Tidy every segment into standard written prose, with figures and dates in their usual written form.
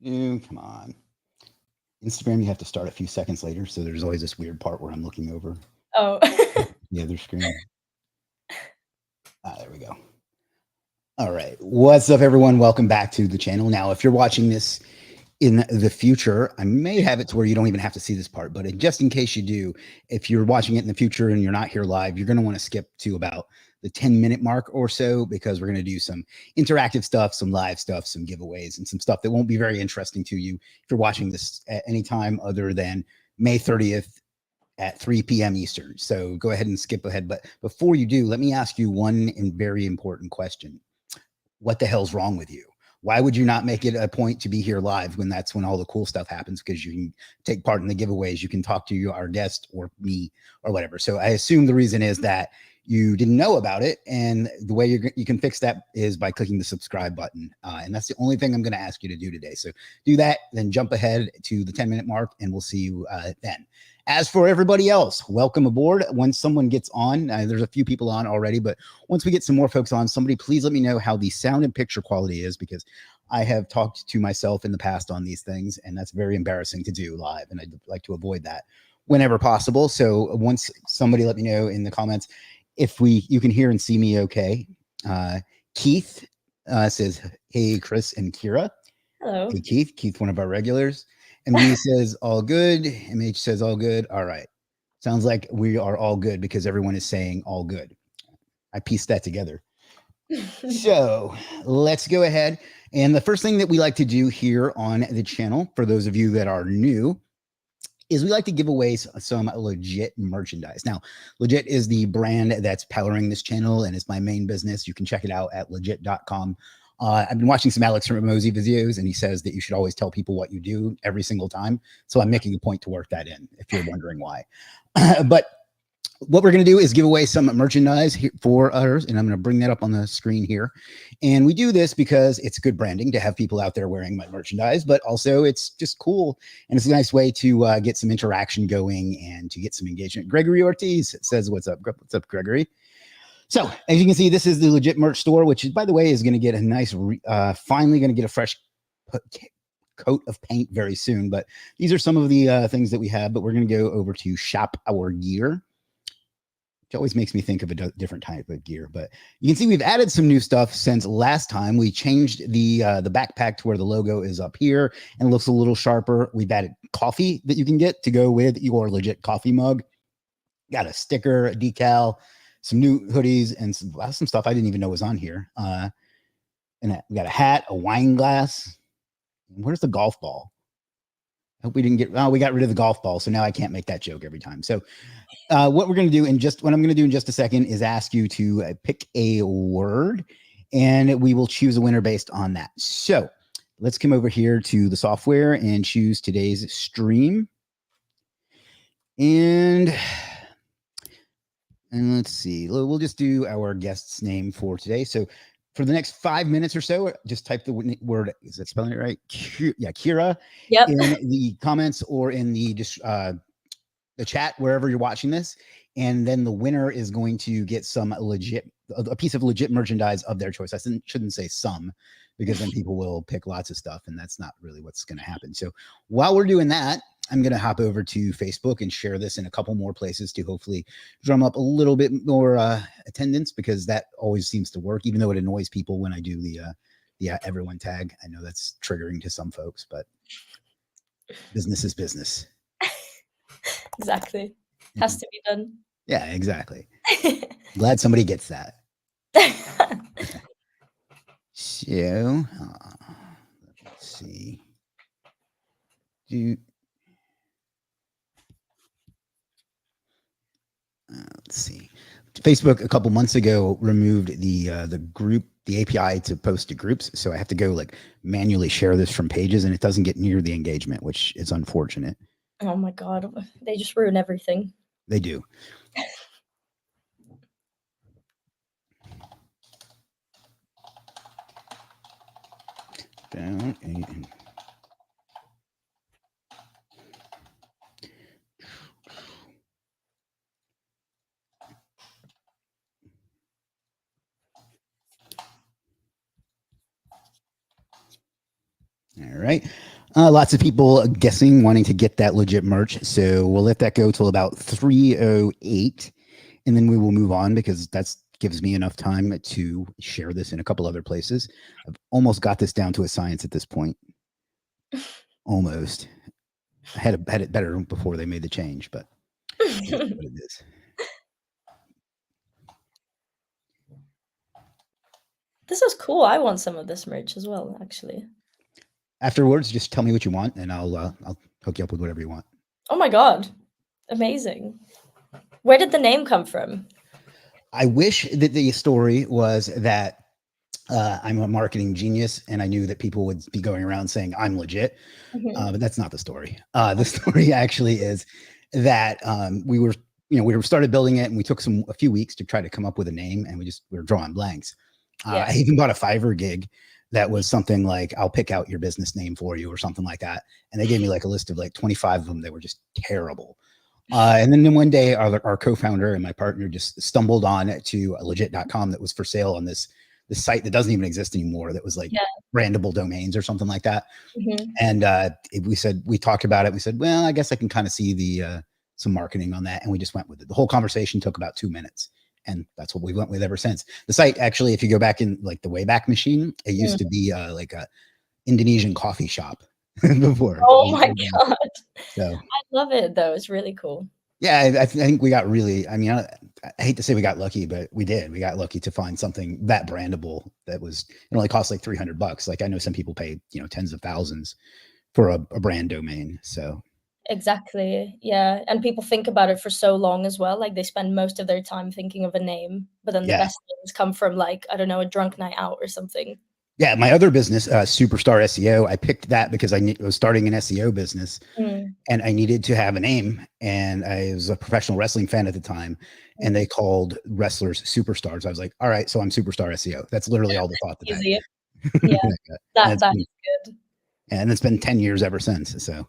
Come on. Instagram, you have to start a few seconds later. So there's always this weird part where I'm looking over Oh. the other screen. There we go. All right. What's up, everyone? Welcome back to the channel. Now, if you're watching this in the future, I may have it to where you don't even have to see this part, but just in case you do, if you're watching it in the future and you're not here live, you're going to want to skip to about the 10-minute mark or so, because we're going to do some interactive stuff, some live stuff, some giveaways, and some stuff that won't be very interesting to you if you're watching this at any time other than May 30th at 3 p.m. Eastern. So go ahead and skip ahead. But before you do, let me ask you one very important question. What the hell's wrong with you? Why would you not make it a point to be here live when that's when all the cool stuff happens? Because you can take part in the giveaways, you can talk to our guest or me or whatever. So I assume the reason is that you didn't know about it. And the way you can fix that is by clicking the subscribe button. And that's the only thing I'm going to ask you to do today. So do that, then jump ahead to the 10-minute mark, and we'll see you then. As for everybody else, welcome aboard. Once someone gets on, there's a few people on already, but once we get some more folks on, somebody please let me know how the sound and picture quality is, because I have talked to myself in the past on these things, and that's very embarrassing to do live, and I'd like to avoid that whenever possible. So once somebody let me know in the comments if you can hear and see me okay. Keith says, hey, Chris and Kira. Hello. Hey, Keith, one of our regulars. MD says all good. MH says all good. All right. Sounds like we are all good because everyone is saying all good. I pieced that together. So let's go ahead. And the first thing that we like to do here on the channel, for those of you that are new, is we like to give away some legit merchandise. Now, Legit is the brand that's powering this channel, and it's my main business. You can check it out at legit.com. I've been watching some Alex Ramosi videos, and he says that you should always tell people what you do every single time. So I'm making a point to work that in, if you're wondering why. But what we're going to do is give away some merchandise for others, and I'm going to bring that up on the screen here. And we do this because it's good branding to have people out there wearing my merchandise, but also it's just cool, and it's a nice way to get some interaction going and to get some engagement. Gregory Ortiz says, what's up? What's up, Gregory? So as you can see, this is the Legit merch store, which is, by the way, is going to get a nice, finally going to get a fresh coat of paint very soon. But these are some of the things that we have, but we're going to go over to shop our gear, which always makes me think of a different type of gear. But you can see we've added some new stuff since last time. We changed the backpack to where the logo is up here and it looks a little sharper. We've added coffee that you can get to go with your Legit coffee mug. Got a sticker, a decal, some new hoodies, and some stuff I didn't even know was on here. And we got a hat, a wine glass. Where's the golf ball? I hope we didn't get, we got rid of the golf ball. So now I can't make that joke every time. So what we're going to do what I'm going to do in just a second is ask you to pick a word, and we will choose a winner based on that. So let's come over here to the software and choose today's stream. And let's see, we'll just do our guest's name for today. So for the next 5 minutes or so, just type the word, is that spelling it right? Kira, yep, in the comments or in the chat, wherever you're watching this. And then the winner is going to get some a piece of legit merchandise of their choice. I shouldn't say some, because then people will pick lots of stuff, and that's not really what's going to happen. So while we're doing that, I'm going to hop over to Facebook and share this in a couple more places to hopefully drum up a little bit more attendance, because that always seems to work, even though it annoys people when I do the everyone tag. I know that's triggering to some folks, but business is business. exactly. Has to be done. Yeah, exactly. Glad somebody gets that. So, let's see. Let's see. Facebook a couple months ago removed the group, the API to post to groups. So I have to go like manually share this from pages, and it doesn't get near the engagement, which is unfortunate. Oh my God. They just ruin everything. They do. Down and All right. Lots of people guessing, wanting to get that legit merch. So we'll let that go till about 3:08, and then we will move on because that gives me enough time to share this in a couple other places. I've almost got this down to a science at this point. Almost. I had it better before they made the change, but it is what it is. This is cool. I want some of this merch as well, actually. Afterwards, just tell me what you want, and I'll hook you up with whatever you want. Oh my god. Amazing. Where did the name come from? I wish that the story was that I'm a marketing genius and I knew that people would be going around saying I'm legit, but that's not the story. The story actually is that we were started building it and we took a few weeks to try to come up with a name and we were drawing blanks. Yeah. I even bought a Fiverr gig that was something like, I'll pick out your business name for you or something like that. And they gave me like a list of like 25 of them that were just terrible. And then one day our co-founder and my partner just stumbled on to legit.com that was for sale on this site that doesn't even exist anymore. That was like brandable domains or something like that. And we talked about it. We said, well, I guess I can kind of see some marketing on that. And we just went with it. The whole conversation took about 2 minutes. And that's what we went with ever since. The site, actually, if you go back in like the Wayback Machine, it used to be like a Indonesian coffee shop before. Oh my god. So I love it though. It's really cool. Yeah, I think we got really, I hate to say we got lucky, but we did. We got lucky to find something that brandable that it only cost like $300. Like I know some people pay, tens of thousands for a brand domain. So Exactly. Yeah. And people think about it for so long as well. Like they spend most of their time thinking of a name, but then the best things come from like, I don't know, a drunk night out or something. Yeah, my other business, Superstar SEO, I picked that because I was starting an SEO business and I needed to have a name. And I was a professional wrestling fan at the time and they called wrestlers superstars. I was like, all right, so I'm Superstar SEO. That's literally all the thought that Easy. I Yeah, that is good. And it's been 10 years ever since. So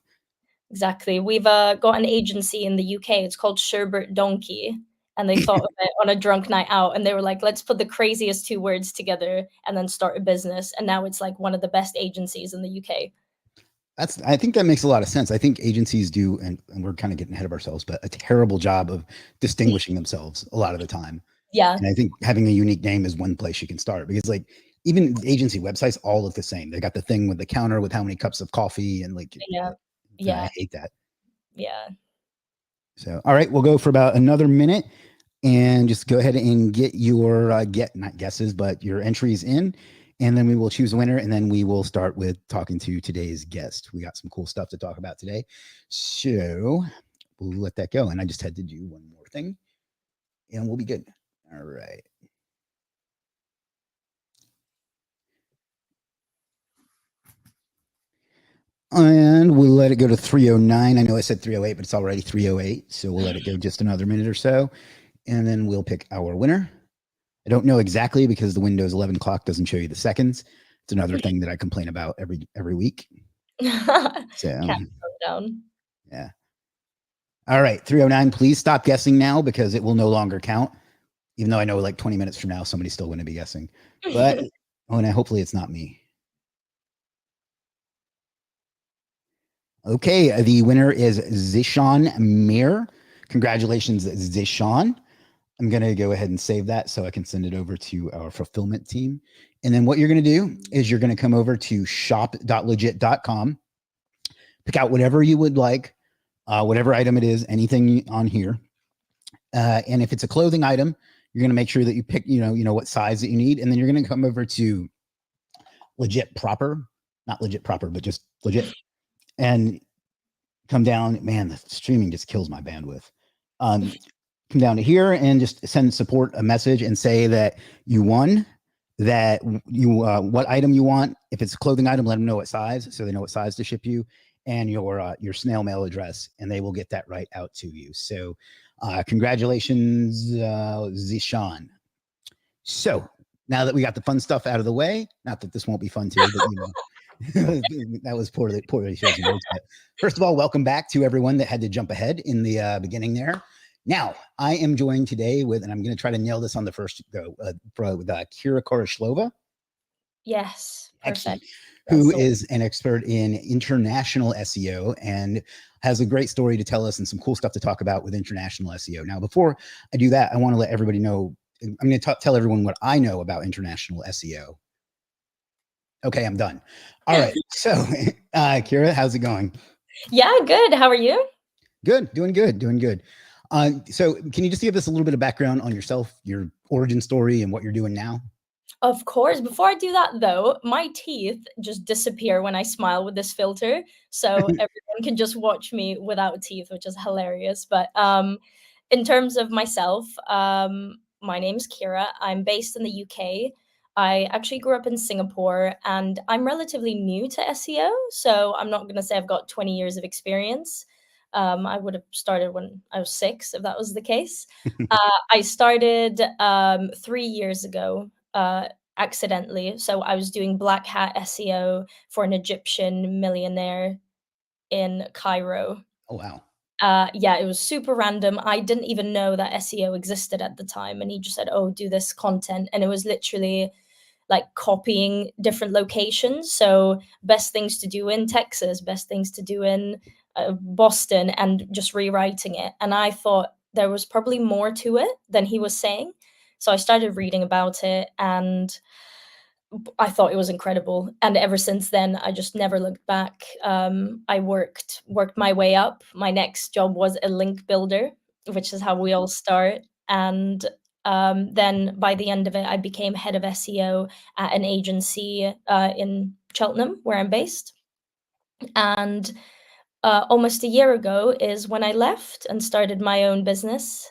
exactly. We've got an agency in the UK. It's called Sherbert Donkey. And they thought of it on a drunk night out. And they were like, let's put the craziest 2 words together and then start a business. And now it's like one of the best agencies in the UK. I think that makes a lot of sense. I think agencies do, and we're kind of getting ahead of ourselves, but a terrible job of distinguishing themselves a lot of the time. Yeah. And I think having a unique name is one place you can start because like even agency websites all look the same. They got the thing with the counter with how many cups of coffee and like, yeah. I hate that. Yeah. So, all right, we'll go for about another minute and just go ahead and get your not guesses, but your entries in. And then we will choose a winner and then we will start with talking to today's guest. We got some cool stuff to talk about today. So we'll let that go. And I just had to do one more thing and we'll be good. All right. And we'll let it go to 3:09. I know I said 3:08, but it's already 3:08. So we'll let it go just another minute or so. And then we'll pick our winner. I don't know exactly because the Windows 11 clock doesn't show you the seconds. It's another thing that I complain about every week. So can't go down. Yeah. All right, 3:09. Please stop guessing now because it will no longer count. Even though I know like 20 minutes from now, somebody's still going to be guessing. But hopefully it's not me. Okay, the winner is Zishan Mir. Congratulations, Zishan. I'm going to go ahead and save that so I can send it over to our fulfillment team. And then what you're going to do is you're going to come over to shop.legit.com, pick out whatever you would like, whatever item it is, anything on here. And if it's a clothing item, you're going to make sure that you pick, what size that you need. And then you're going to come over to Legit Proper, not Legit Proper, but just Legit. And come down, man, the streaming just kills my bandwidth. Come down to here and just send support a message and say that you won, that you what item you want. If it's a clothing item, let them know what size so they know what size to ship you and your snail mail address, and they will get that right out to you. So congratulations, Zishan. So now that we got the fun stuff out of the way, not that this won't be fun too, but that was poorly chosen words. But first of all, welcome back to everyone that had to jump ahead in the beginning there. Now, I am joined today with, and I'm going to try to nail this on the first go, with Kira Khoroshilova. Yes, perfect. Excellent. That's Who the is an expert in international SEO and has a great story to tell us and some cool stuff to talk about with international SEO. Now, before I do that, I want to let everybody know. I'm going to tell everyone what I know about international SEO. Okay, I'm done. All right. So, Kira, how's it going? Yeah, good. How are you? Good, doing good, doing good. So, can you just give us a little bit of background on yourself, your origin story, and what you're doing now? Of course. Before I do that, though, my teeth just disappear when I smile with this filter, so everyone can just watch me without teeth, which is hilarious. But in terms of myself, my name's Kira. I'm based in the UK. I actually grew up in Singapore, and I'm relatively new to SEO, so I'm not going to say I've got 20 years of experience. I would have started when I was 6, if that was the case. I started 3 years ago, accidentally. So I was doing black hat SEO for an Egyptian millionaire in Cairo. Oh, wow. Yeah, it was super random. I didn't even know that SEO existed at the time, and he just said, "Oh, do this content," and it was literally like copying different locations. So best things to do in Texas, best things to do in Boston, and just rewriting it. And I thought there was probably more to it than he was saying. So I started reading about it, and I thought it was incredible. And ever since then, I just never looked back. I worked my way up. My next job was a link builder, which is how we all start. And then by the end of it, I became head of SEO at an agency in Cheltenham, where I'm based. And almost a year ago is when I left and started my own business.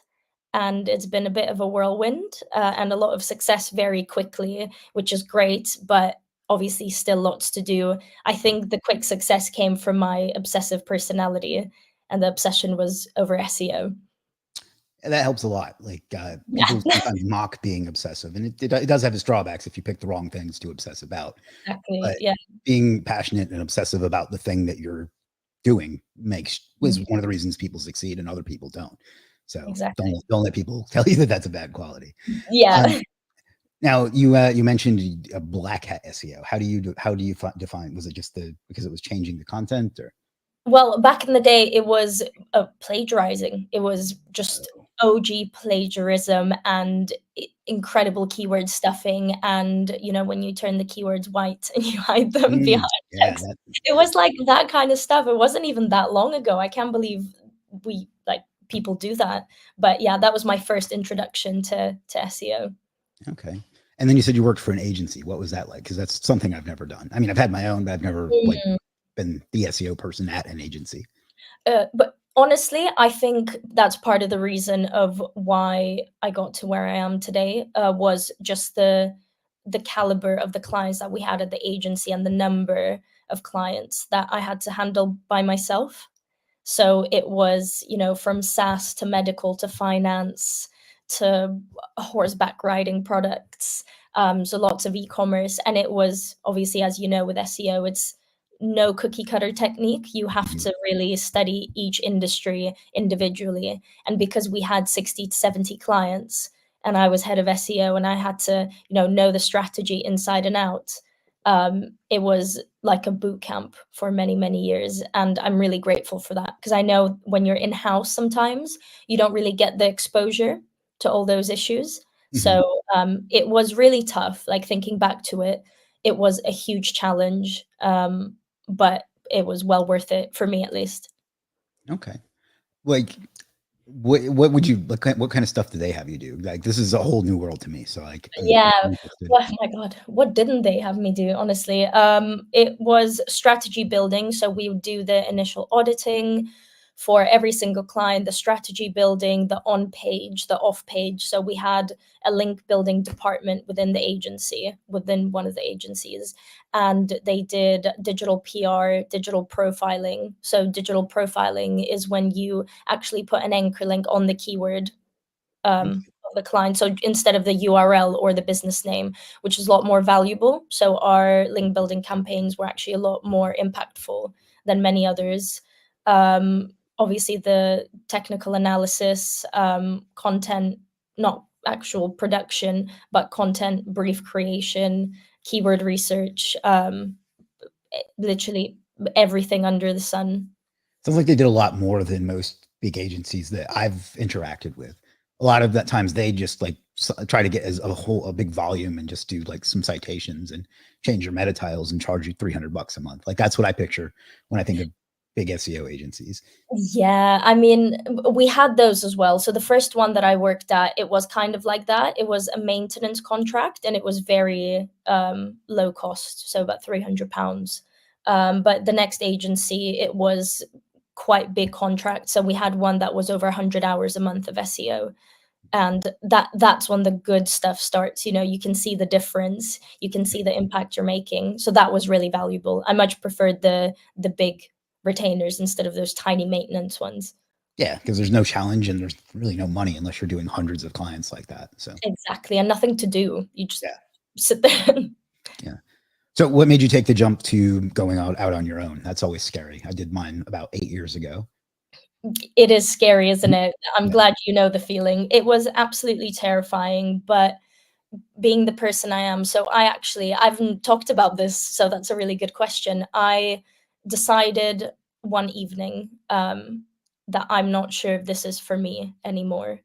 And it's been a bit of a whirlwind and a lot of success very quickly, which is great, but obviously still lots to do. I think the quick success came from my obsessive personality, and the obsession was over SEO. And that helps a lot. Like people Yeah, sometimes mock being obsessive, and it does have its drawbacks if you pick the wrong things to obsess about. exactly. But Yeah, being passionate and obsessive about the thing that you're doing makes was mhm, one of the reasons people succeed and other people don't. So exactly. don't let people tell you that that's a bad quality. Yeah. Um, now you mentioned a black hat SEO. How do you define? Was it just because it was changing the content or? Well, back in the day, it was, plagiarizing. It was just Oh, OG plagiarism and incredible keyword stuffing, and, when you turn the keywords white and you hide them behind yeah, text. It was like that kind of stuff. It wasn't even that long ago. I can't believe people do that. But yeah, that was my first introduction to SEO. okay. And then you said you worked for an agency. What was that like? Because that's something I've never done. I mean, I've had my own, but I've never like Mm. been the SEO person at an agency. But honestly, I think that's part of the reason of why I got to where I am today, was just the caliber of the clients that we had at the agency and the number of clients that I had to handle by myself. So it was, from SaaS to medical to finance to horseback riding products. So lots of e-commerce. And it was obviously, as you know, with SEO, it's no cookie cutter technique. You have Mhm. to really study each industry individually. And because we had 60 to 70 clients and I was head of SEO and I had to, know the strategy inside and out, it was like a boot camp for many, many years. And I'm really grateful for that because I know when you're in house, sometimes you don't really get the exposure to all those issues. Mhm. So it was really tough. Like thinking back to it, it was a huge challenge, but it was well worth it for me at least. Okay. Like, what would you what kind of stuff do they have you do? Like, this is a whole new world to me. So, like, Yeah. I'm interested. Oh my God, what didn't they have me do, honestly? It was strategy building. So we would do the initial auditing for every single client, the strategy building, the on page, the off page. So we had a link building department within the agency, within one of the agencies, and they did digital PR, digital profiling. So digital profiling is when you actually put an anchor link on the keyword Okay. of the client. So instead of the URL or the business name, which is a lot more valuable. So our link building campaigns were actually a lot more impactful than many others. Obviously, the technical analysis, content, not actual production, but content brief creation, keyword research, literally everything under the sun. Sounds like they did a lot more than most big agencies that I've interacted with. A lot of that times they just like try to get as a big volume and just do like some citations and change your meta tiles and charge you $300 a month. Like that's what I picture when I think of big SEO agencies. Yeah, I mean, we had those as well. So the first one that I worked at, it was kind of like that. It was a maintenance contract and it was very low cost, so about £300. But the next agency, it was quite big contract. So we had one that was over 100 hours a month of SEO. And that's when the good stuff starts. You know, you can see the difference, you can see the impact you're making. So that was really valuable. I much preferred the big retainers instead of those tiny maintenance ones. Yeah, because there's no challenge and there's really no money unless you're doing hundreds of clients like that. So Exactly, and nothing to do. You just yeah, sit there. yeah. So what made you take the jump to going out on your own? That's always scary. I did mine about 8 years ago. It is scary, isn't Mhm. it? I'm Yeah. glad you know the feeling. It was absolutely terrifying, but being the person I am, so I haven't talked about this, so that's a really good question. I decided one evening, that I'm not sure if this is for me anymore,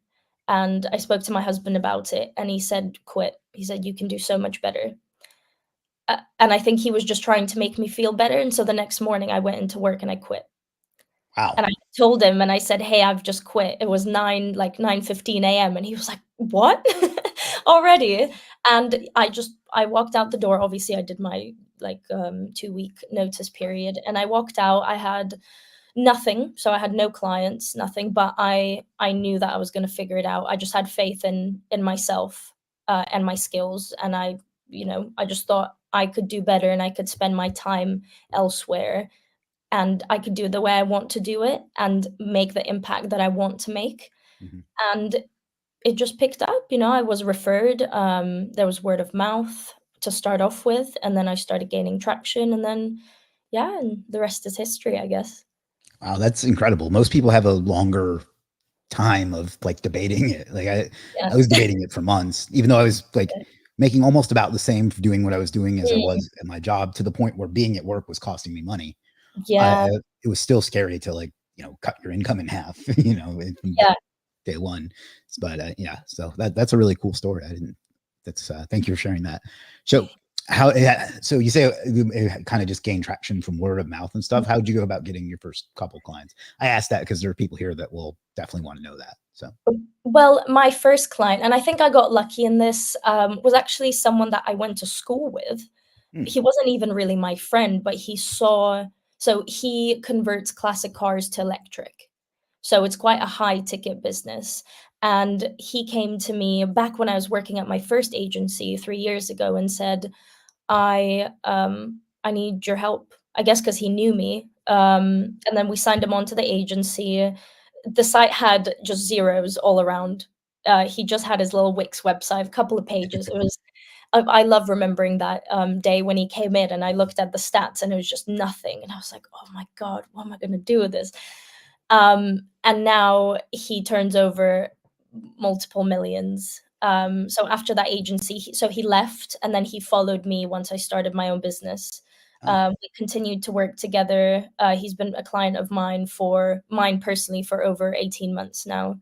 and I spoke to my husband about it, and he said, "Quit." He said, "You can do so much better." And I think he was just trying to make me feel better, and so the next morning I went into work and I quit. Wow. And I told him and I said, "Hey, I've just quit." It was 9:15 AM, and he was like, "What? Already?" And I walked out the door. Obviously, I did my, 2-week notice period, and I walked out. I had nothing, so I had no clients, nothing, but I knew that I was gonna figure it out. I just had faith in myself, and my skills, and I just thought I could do better and I could spend my time elsewhere and I could do it the way I want to do it and make the impact that I want to make. Mhm. And it just picked up, I was referred, there was word of mouth to start off with, and then I started gaining traction, and then, yeah, and the rest is history, I guess. Wow, that's incredible. Most people have a longer time of like debating it. Like Yeah. I was debating it for months, even though I was like making almost about the same for doing what I was doing as I Mm, was at my job to the point where being at work was costing me money. yeah, It was still scary to like, cut your income in half, from yeah. day one. But yeah, so that's a really cool story. I didn't, thank you for sharing that. So yeah, so you say it kind of just gained traction from word of mouth and stuff. How did you go about getting your first couple clients? I asked that because there are people here that will definitely want to know that. So, Well, my first client, and I think I got lucky in this, was actually someone that I went to school with. hmm, He wasn't even really my friend, but he converts classic cars to electric. So it's quite a high ticket business. And he came to me back when I was working at my first agency 3 years ago and said, I need your help. I guess because he knew me. And then we signed him onto the agency. The site had just zeros all around. He just had his little Wix website, a couple of pages. I love remembering that day when he came in and I looked at the stats and it was just nothing. And I was like, oh my God, what am I going to do with this? And now he turns over multiple millions. So after that agency, so he left and then he followed me once I started my own business. oh, We continued to work together. He's been a client of mine personally for over 18 months now.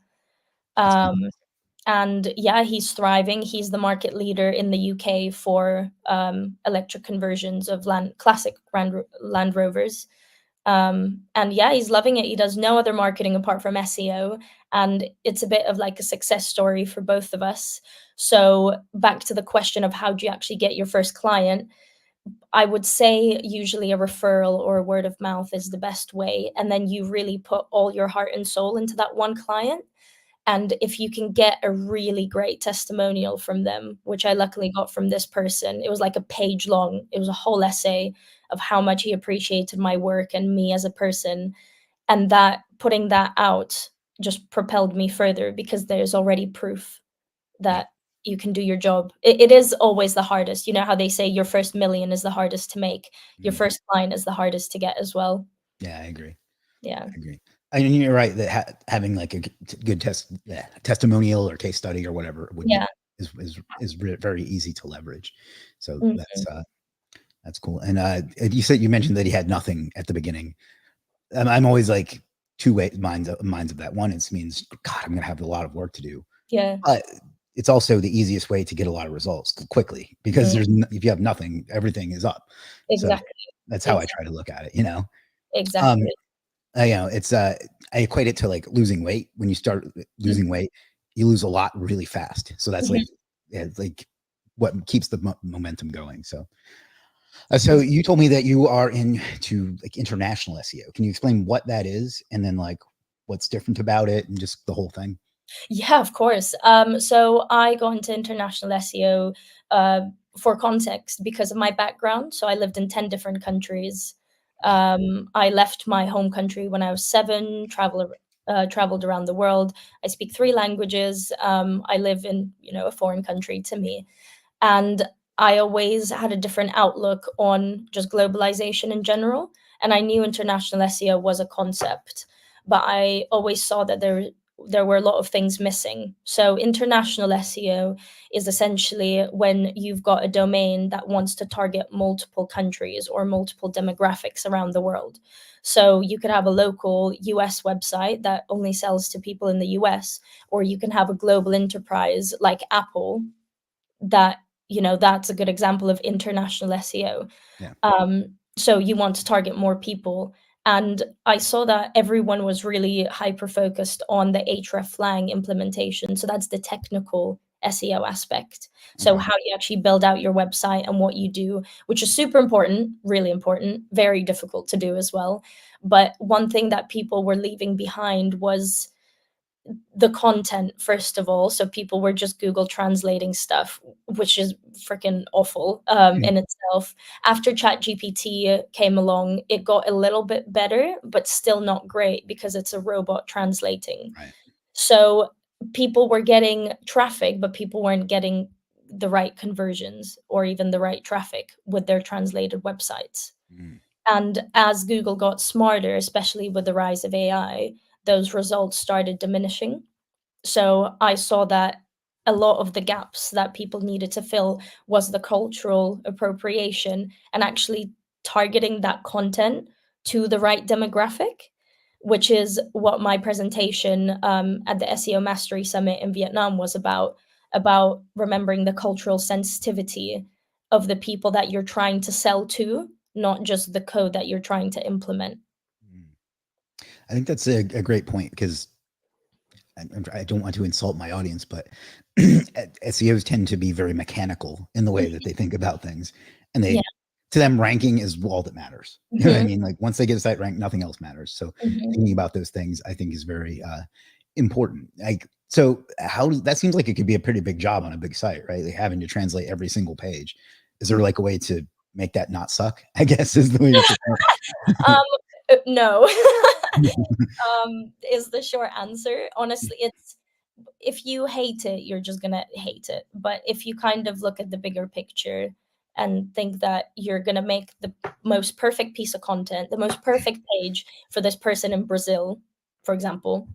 that's Um, fantastic. and yeah, he's thriving. He's the market leader in the UK for electric conversions of classic Land Rovers. And yeah, he's loving it. He does no other marketing apart from SEO, and it's a bit of like a success story for both of us. So back to the question of how do you actually get your first client, I would say usually a referral or a word of mouth is the best way, and then you really put all your heart and soul into that one client. And if you can get a really great testimonial from them, which I luckily got from this person, it was like a page long. It was a whole essay of how much he appreciated my work and me as a person. And that putting that out just propelled me further because there's already proof Yeah. that you can do your job. It is always the hardest. You know how they say your first million is the hardest to make, your Mhm. first client is the hardest to get as well. Yeah, I agree. Yeah. I agree. And you're right that having like a good testimonial or case study or whatever would Yeah. is very easy to leverage. So Mhm. that's cool. And you mentioned that he had nothing at the beginning. I'm always like minds of that. One, it means God, I'm going to have a lot of work to do, Yeah. but it's also the easiest way to get a lot of results quickly because Mhm. if you have nothing, everything is up. So Exactly. that's how I Ex try to look at it. You know, um, exactly. it's I equate it to like losing weight. When you start Mhm. losing weight, you lose a lot really fast. So that's Mhm. like, yeah, like what keeps the momentum going. So Ex you told me that you are into like international SEO. Can you explain what that is and then like what's different about it and just the whole thing? Yeah, of course. So I got into international SEO uh, for context because of my background. So I lived in 10 different countries. Wow. I left my home country when I was 7, traveled around the world. I speak 3 languages. I live in, a foreign country to me. And I always had a different outlook on just globalization in general. And I knew international SEO was a concept, but I always saw that there were a lot of things missing. So international SEO is essentially when you've got a domain that wants to target multiple countries or multiple demographics around the world. So you could have a local US website that only sells to people in the US, or you can have a global enterprise like Apple that that's a good example of international SEO. Yeah. So you want to target more people. And I saw that everyone was really hyper focused on the hreflang implementation. So that's the technical SEO aspect. So Okay. how you actually build out your website and what you do, which is super important, really important, very difficult to do as well. But one thing that people were leaving behind was the content, first of all. So people were just Google translating stuff, which is freaking awful Mm, in itself. After ChatGPT came along, it got a little bit better, but still not great because it's a robot translating. right. So people were getting traffic, but people weren't getting the right conversions or even the right traffic with their translated websites. Mm, And as Google got smarter, especially with the rise of AI, those results started diminishing. So I saw that a lot of the gaps that people needed to fill was the cultural appropriation and actually targeting that content to the right demographic, which is what my presentation at the SEO Mastery Summit in Vietnam was about remembering the cultural sensitivity of the people that you're trying to sell to, not just the code that you're trying to implement. mm. I think that's a great point because I don't want to insult my audience, but SEOs tend to be very mechanical in the way that they think about things, and Yeah. to them ranking is all that matters. You know what I Mhm. mean? Like once they get a site ranked, nothing else matters. So Mhm. thinking about those things, I think, is very important. Like so, how does that seems like it could be a pretty big job on a big site, right? Like having to translate every single page. Is there like a way to make that not suck? I guess is the way to put Um, no. Is the short answer. Honestly, it's if you hate it, you're just gonna hate it. But if you kind of look at the bigger picture and think that you're gonna make the most perfect piece of content, the most perfect page for this person in Brazil, for example,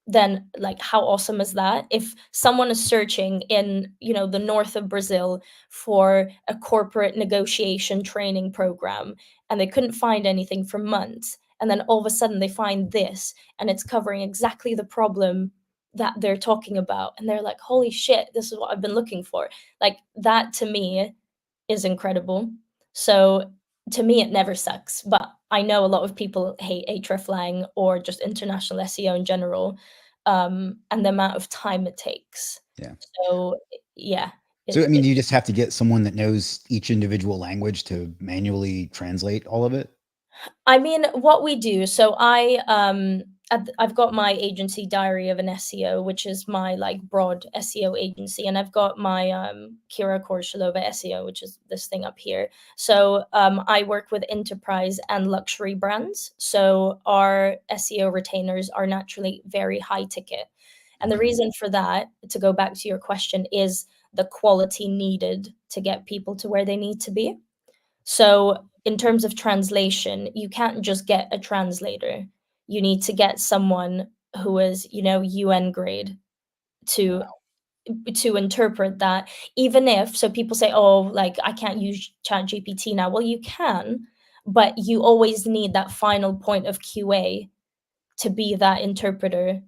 then like how awesome is that? If someone is searching in, the north of Brazil for a corporate negotiation training program and they couldn't find anything for months, and then all of a sudden they find this and it's covering exactly the problem that they're talking about, and they're like, holy shit, this is what I've been looking for. Like that to me is incredible. So to me, it never sucks. But I know a lot of people hate hreflang or just international SEO in general, and the amount of time it takes. yeah. So yeah, So, I it, mean, it do you just have to get someone that knows each individual language to manually translate all of it? I mean, what we do, so I've got my agency Diary of an SEO, which is my like broad SEO agency, and I've got my Kira Khoroshilova SEO, which is this thing up here. So I work with enterprise and luxury brands. So our SEO retainers are naturally very high ticket. And the Okay. reason for that, to go back to your question, is the quality needed to get people to where they need to be. So, in terms of translation, you can't just get a translator. You need to get someone who is, UN grade to Wow. to interpret that, even if, so people say, oh, like I can't use chat GPT now. Well, you can, but you always need that final point of QA to be that interpreter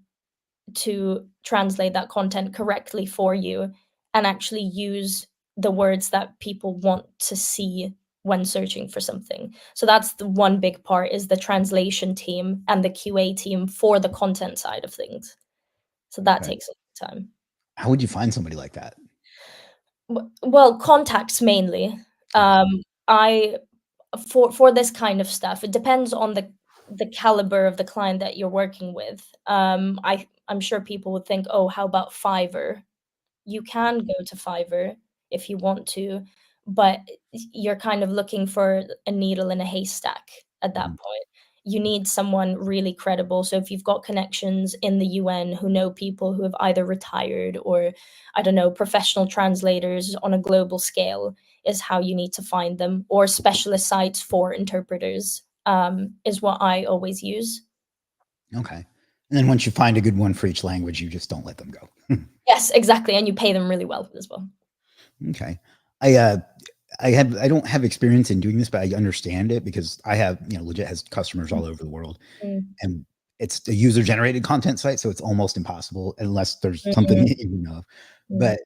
to translate that content correctly for you and actually use the words that people want to see when searching for something. So that's the one big part, is the translation team and the QA team for the content side of things. So that Okay. takes a long time. How would you find somebody like that? Well, contacts mainly. Okay. I for this kind of stuff, it depends on the caliber of the client that you're working with. I'm sure people would think, oh, how about Fiverr? You can go to Fiverr if you want to, but you're kind of looking for a needle in a haystack at that Mhm. point. You need someone really credible. So if you've got connections in the UN who know people who have either retired or, I don't know, professional translators on a global scale is how you need to find them, or specialist sites for interpreters, is what I always use. Okay. And then once you find a good one for each language, you just don't let them go. Yes, exactly. And you pay them really well as well. Okay. I I don't have experience in doing this, but I understand it because I have, legit has customers all over the world, Mm, and it's a user generated content site, so it's almost impossible unless there's something mm, you know of. mm. But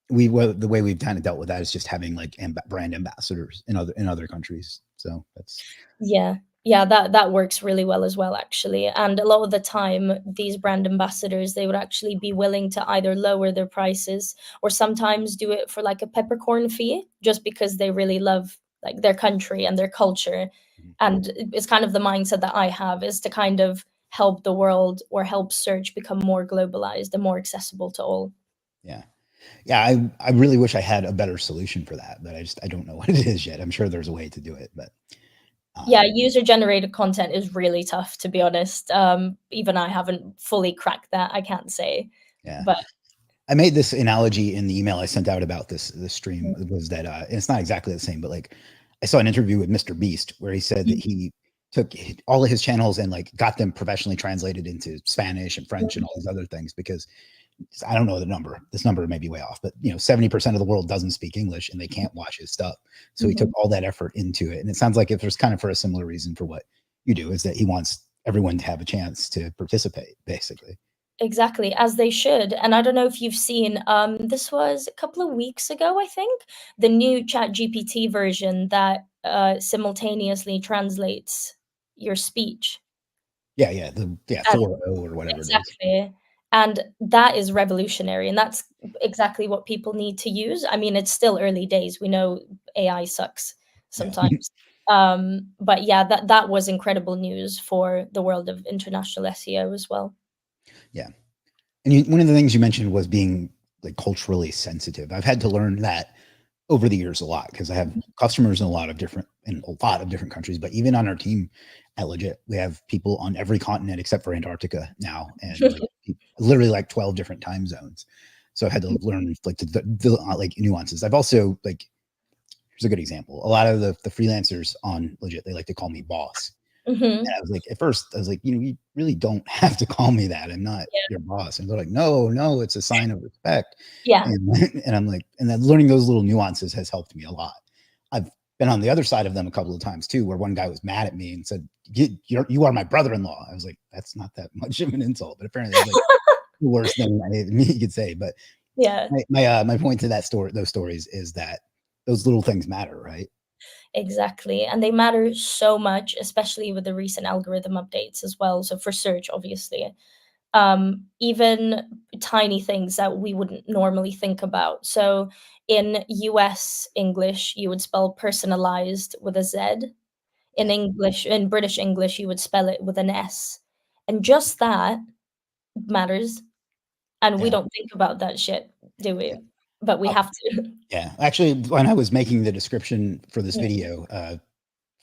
the way we've kind of dealt with that is just having like brand ambassadors in other countries. So that's Yeah. Yeah, that works really well as well, actually. And a lot of the time, these brand ambassadors, they would actually be willing to either lower their prices or sometimes do it for like a peppercorn fee, just because they really love like their country and their culture. And it's kind of the mindset that I have, is to kind of help the world or help search become more globalized and more accessible to all. yeah. Yeah, I really wish I had a better solution for that, but I don't know what it is yet. I'm sure there's a way to do it, but Yeah, um, user generated content is really tough, to be honest. Even I haven't fully cracked that, I can't say. yeah. But I made this analogy in the email I sent out about this stream, was that and it's not exactly the same, but like I saw an interview with Mr. Beast where he said that he took all of his channels and like got them professionally translated into Spanish and French and all these other things because I don't know the number. This number may be way off, but 70% of the world doesn't speak English and they can't watch his stuff. So he took Mhm. all that effort into it. And it sounds like if there's kind of for a similar reason for what you do, is that he wants everyone to have a chance to participate, basically. Exactly, as they should. And I don't know if you've seen, this was a couple of weeks ago, I think, the new ChatGPT version that simultaneously translates your speech. Yeah, yeah. The 4.0 or whatever it is. Exactly. And that is revolutionary, and that's exactly what people need to use. I mean, it's still early days. We know AI sucks Yeah. sometimes. But yeah, that was incredible news for the world of international SEO as well. Yeah. And one of the things you mentioned was being like culturally sensitive. I've had to learn that over the years a lot because I have customers in a lot of different countries. But even on our team at Legit, we have people on every continent except for Antarctica now, and like literally like 12 different time zones. So I've had to learn like like nuances. I've also like, here's a good example. A lot of the freelancers on Legit, they like to call me boss. And Mhm. I was like, at first, I was like, you really don't have to call me that. I'm not Yeah. your boss. And they're like, no, no, it's a sign of respect. Yeah. And and I'm like, and then learning those little nuances has helped me a lot. I've been on the other side of them a couple of times too, where one guy was mad at me and said, you are my brother-in-law. I was like, that's not that much of an insult, but apparently that's like the worst thing me could say. But Yeah. my point to those stories is that those little things matter, right? Exactly, and they matter so much, especially with the recent algorithm updates as well. So for search, obviously, even tiny things that we wouldn't normally think about. So in US English, you would spell personalized with a Z. In Yeah. English, in British English, you would spell it with an S. And just that matters. And we Yeah. don't think about that shit, do we? Yeah. But we Uh, have to. yeah. Actually, when I was making the description for this video,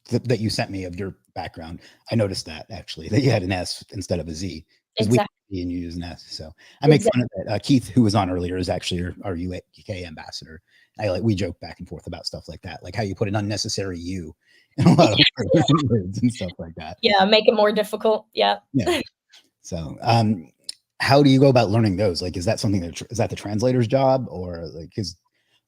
that you sent me of your background, I noticed that actually that you had an S instead of a Z because we Exactly. and you use an S. So I make Exactly. fun of it. Keith, who was on earlier, is actually our UK ambassador. We joke back and forth about stuff like that, like how you put an unnecessary U in a lot of words and stuff like that. Yeah, make it more difficult. Yeah. Yeah. So, how do you go about learning those? Like, is that something that is that the translator's job, or like, because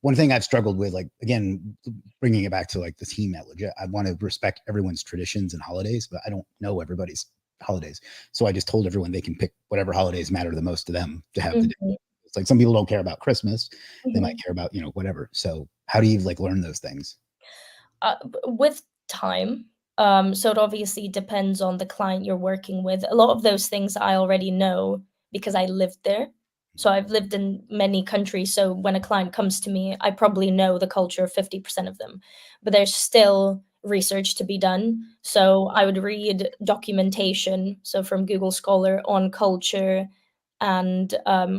one thing I've struggled with, like again, bringing it back to like the team at Legit, I want to respect everyone's traditions and holidays, but I don't know everybody's holidays. So I just told everyone they can pick whatever holidays matter the most to them to have the day. Mhm, It's like some people don't care about Christmas, they might mhm. care about whatever. So how do you like learn those things? With time, so it obviously depends on the client you're working with. A lot of those things I already know because I lived there. So I've lived in many countries. So when a client comes to me, I probably know the culture of 50% of them. But there's still research to be done. So I would read documentation, so from Google Scholar on culture and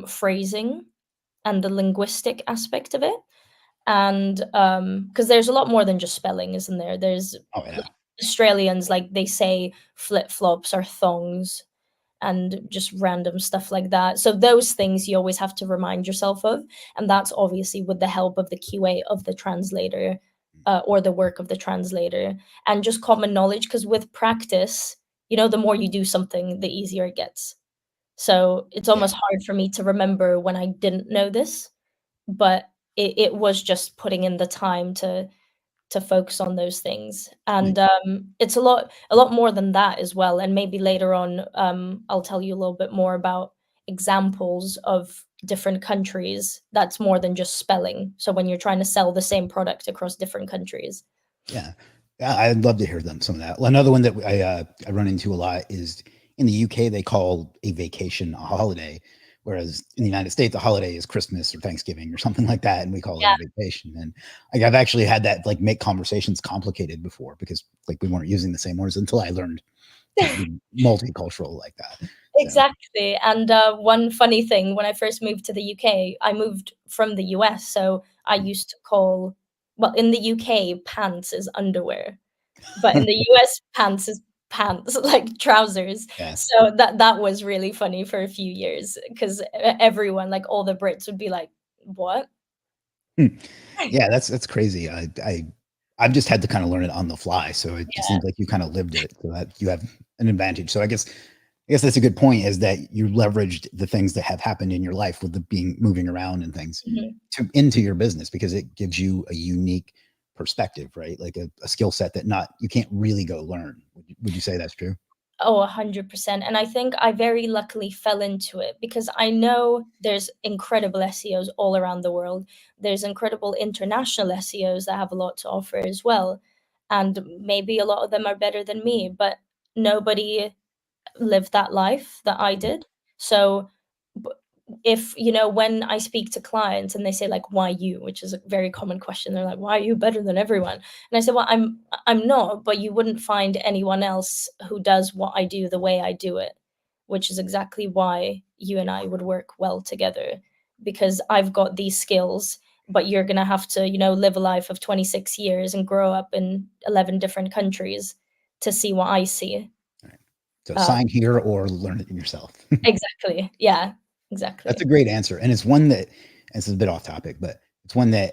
phrasing and the linguistic aspect of it. And because there's a lot more than just spelling, isn't there? There's Oh like yeah, Australians, like they say flip-flops are thongs and just random stuff like that. So those things you always have to remind yourself of, and that's obviously with the help of the QA of the translator, or the work of the translator, and just common knowledge. Because with practice, the more you do something, the easier it gets. So it's yeah, almost hard for me to remember when I didn't know this, but it was just putting in the time to focus on those things. yeah. And it's a lot more than that as well. And maybe later on, I'll tell you a little bit more about examples of different countries. That's more than just spelling. So when you're trying to sell the same product across different countries. Yeah. Yeah, I'd love to hear them some of that. Well, another one that I run into a lot is in the UK they call a vacation a holiday, whereas in the United States a holiday is Christmas or Thanksgiving or something like that, and we call it Yeah. a vacation. And like I've actually had that like make conversations complicated before because like we weren't using the same words until I learned to be multicultural like that. So Exactly. And one funny thing, when I first moved to the UK, I moved from the US. So I used to call, well, in the UK, pants is underwear. But in the US, pants is pants, like trousers. yeah. So that was really funny for a few years because everyone, like all the Brits, would be like, "What?" Hmm. Yeah, that's crazy. I've just had to kind of learn it on the fly, so it Yeah. seems like you kind of lived it, so that you have an advantage. So I guess that's a good point is that you leveraged the things that have happened in your life with the being moving around and things Mhm. to into your business because it gives you a unique perspective, right? Like a skill set that not you can't really go learn. Would you say that's true? Oh, 100%. And I think I very luckily fell into it because I know there's incredible SEOs all around the world. There's incredible international SEOs that have a lot to offer as well. And maybe a lot of them are better than me, but nobody lived that life that I did. So, b if when I speak to clients and they say, like, "Why you?" Which is a very common question. They're like, "Why are you better than everyone?" And I said, "Well, I'm not, but you wouldn't find anyone else who does what I do the way I do it," which is exactly why you and I would work well together because I've got these skills, but you're gonna have to, live a life of 26 years and grow up in 11 different countries to see what I see. All right. So Uh sign here or learn it yourself. Exactly. Yeah, That's a exactly. great answer, and it's one that this is a bit off topic, but it's one that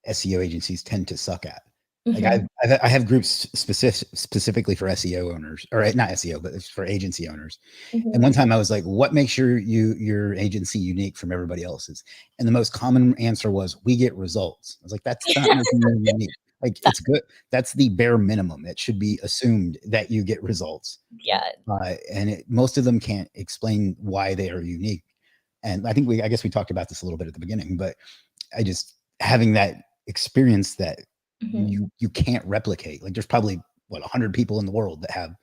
SEO agencies tend to suck at. Like Mhm. I have groups specifically for SEO owners, or not SEO, but it's for agency owners. And Mhm. one time I was like, "What makes your agency unique from everybody else's?" And the most common answer was, "We get results." I was like, "That's not making you unique. Like That it's good. That's the bare minimum. It should be assumed that you get results." yeah. Most of them can't explain why they are unique. And I guess we talked about this a little bit at the beginning, but I just having that experience that Mhm. you can't replicate. Like there's probably what 100 people in the world that have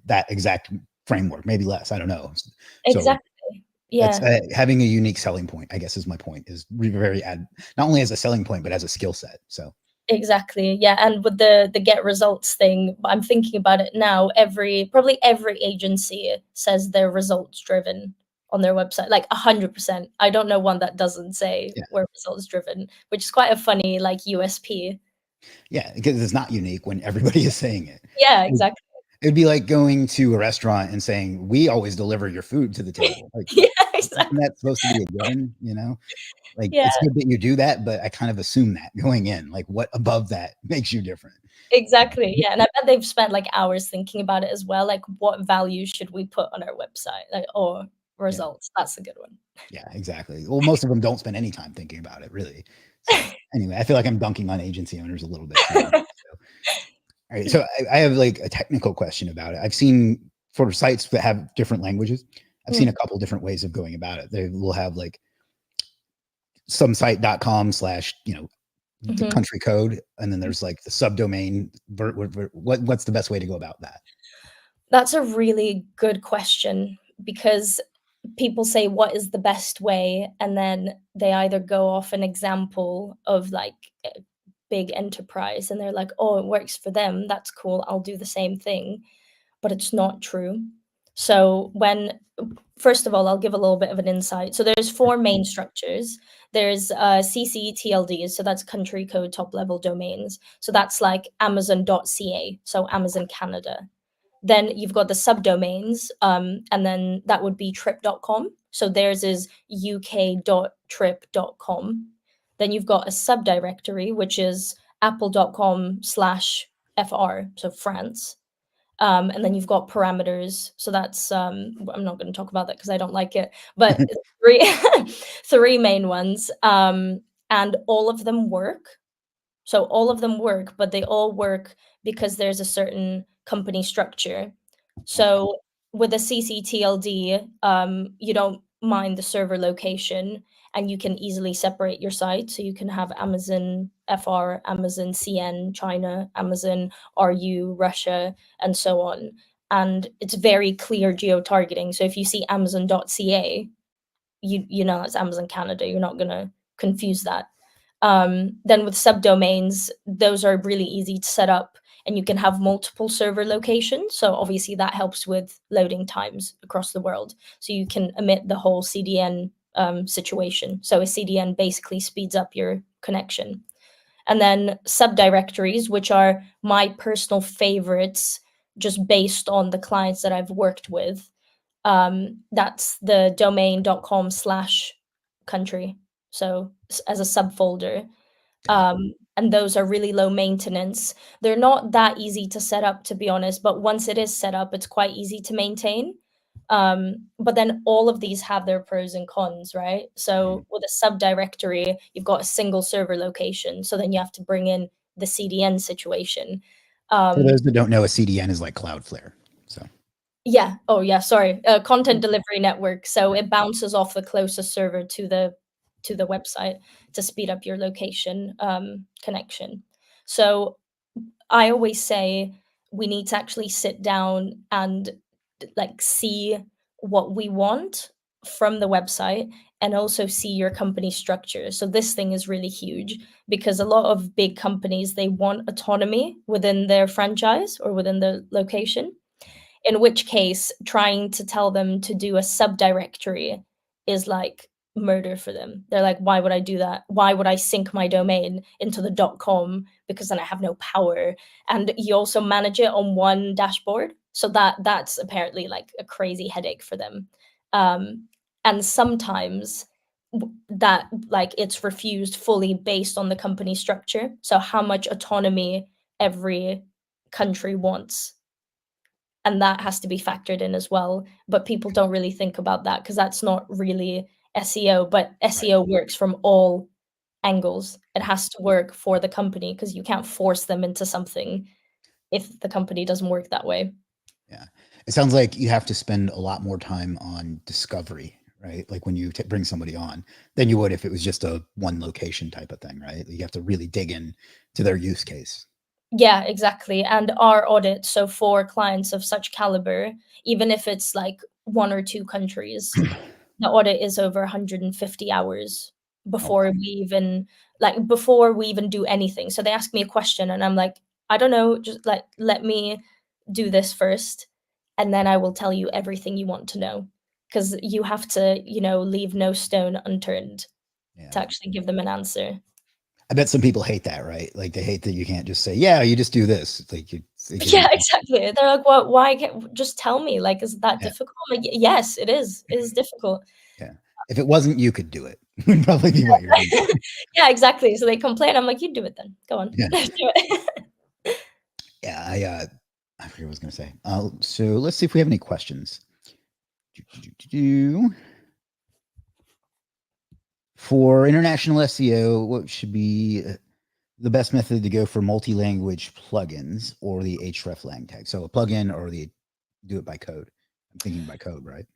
that exact framework, maybe less. I don't know. So Exactly. that's Yeah. having a unique selling point. I guess is my point. Is very add not only as a selling point but as a skill set. So Exactly. Yeah, and with the get results thing, I'm thinking about it now, probably every agency says they're results driven on their website, like 100%. I don't know one that doesn't say yeah, we're results driven, which is quite a funny, like, USP. yeah, because it's not unique when everybody is saying it. Yeah, exactly. It'd be like going to a restaurant and saying, "We always deliver your food to the table." Like, Yeah, isn't exactly. that supposed to be a given, you know? Like, Yeah. it's good that you do that, but I kind of assume that going in, like, what above that makes you different? Exactly, yeah, and I bet they've spent, like, hours thinking about it as well, like, what value should we put on our website, like, or results. That's a good one. Yeah, exactly. Well, most of them don't spend any time thinking about it, really. So anyway, I feel like I'm dunking on agency owners a little bit too much. So, all right, so I have like a technical question about it. I've seen for sites that have different languages, I've seen a couple different ways of going about it. They will have like some site.com slash, the country code, and then there's like the subdomain. What's the best way to go about that? That's a really good question because people say, what is the best way? And then they either go off an example of like a big enterprise and they're like, oh, it works for them. That's cool. I'll do the same thing. But it's not true. So first of all, I'll give a little bit of an insight. So there's four main structures. There's CCTLDs, so that's country code top level domains. So that's like Amazon.ca, so Amazon Canada. Then you've got the subdomains, and then that would be trip.com. So theirs is uk.trip.com. Then you've got a subdirectory, which is apple.com/fr, so France. And then you've got parameters. So that's I'm not going to talk about that because I don't like it. But three main ones, and all of them work. So all of them work, but they all work because there's a certain company structure. So with a CCTLD, you don't mind the server location and you can easily separate your site. So you can have Amazon FR, Amazon CN, China, Amazon RU, Russia, and so on. And it's very clear geo-targeting. So if you see Amazon.ca, you know it's Amazon Canada. You're not going to confuse that. Then with subdomains, those are really easy to set up and you can have multiple server locations. So obviously that helps with loading times across the world. So you can omit the whole CDN situation. So a CDN basically speeds up your connection. And then subdirectories, which are my personal favorites, just based on the clients that I've worked with. That's the domain.com/country. So as a subfolder. And those are really low maintenance. They're not that easy to set up, to be honest, but once it is set up, it's quite easy to maintain. But then all of these have their pros and cons, right? So with a subdirectory, you've got a single server location. So then you have to bring in the CDN situation. For those that don't know, a CDN is like Cloudflare. So yeah. Oh, yeah. Sorry. Content delivery network. So it bounces off the closest server to the website to speed up your location connection. So I always say we need to actually sit down and like see what we want from the website and also see your company structure. So this thing is really huge because a lot of big companies, they want autonomy within their franchise or within the location, in which case trying to tell them to do a subdirectory is like murder for them. They're like, why would I do that? Why would I sync my domain into the .com? Because then I have no power. And you also manage it on one dashboard. So that's apparently like a crazy headache for them. And sometimes that like it's refused fully based on the company structure. So how much autonomy every country wants, and that has to be factored in as well. But people don't really think about that because that's not really SEO, but SEO works from all angles. It has to work for the company because you can't force them into something if the company doesn't work that way. Yeah. It sounds like you have to spend a lot more time on discovery, right? Like when you bring somebody on than you would if it was just a one location type of thing, right? You have to really dig in to their use case. Yeah, exactly. And our audit, so for clients of such caliber, even if it's like one or two countries, the audit is over 150 hours Oh, before we even do anything. So they ask me a question and I'm like, I don't know, just like let me do this first and then I will tell you everything you want to know. Because you have to, leave no stone unturned yeah. to actually give them an answer. I bet some people hate that, right? Like they hate that you can't just say, "Yeah, you just do this." It's like Yeah, exactly. They're like, "Well, why can't just tell me? Like, is that yeah, difficult?" I'm like, yes, it is. It is difficult. yeah. If it wasn't, you could do it. Would probably be what you're going to say. Yeah, exactly. So they complain. I'm like, you do it then. Go on. Yeah, Do it. yeah. I forget what I was going to say. So let's see if we have any questions. For international SEO, what should be the best method to go for multi-language plugins or the hreflang tag? So a plugin or the do it by code. I'm thinking by code, right?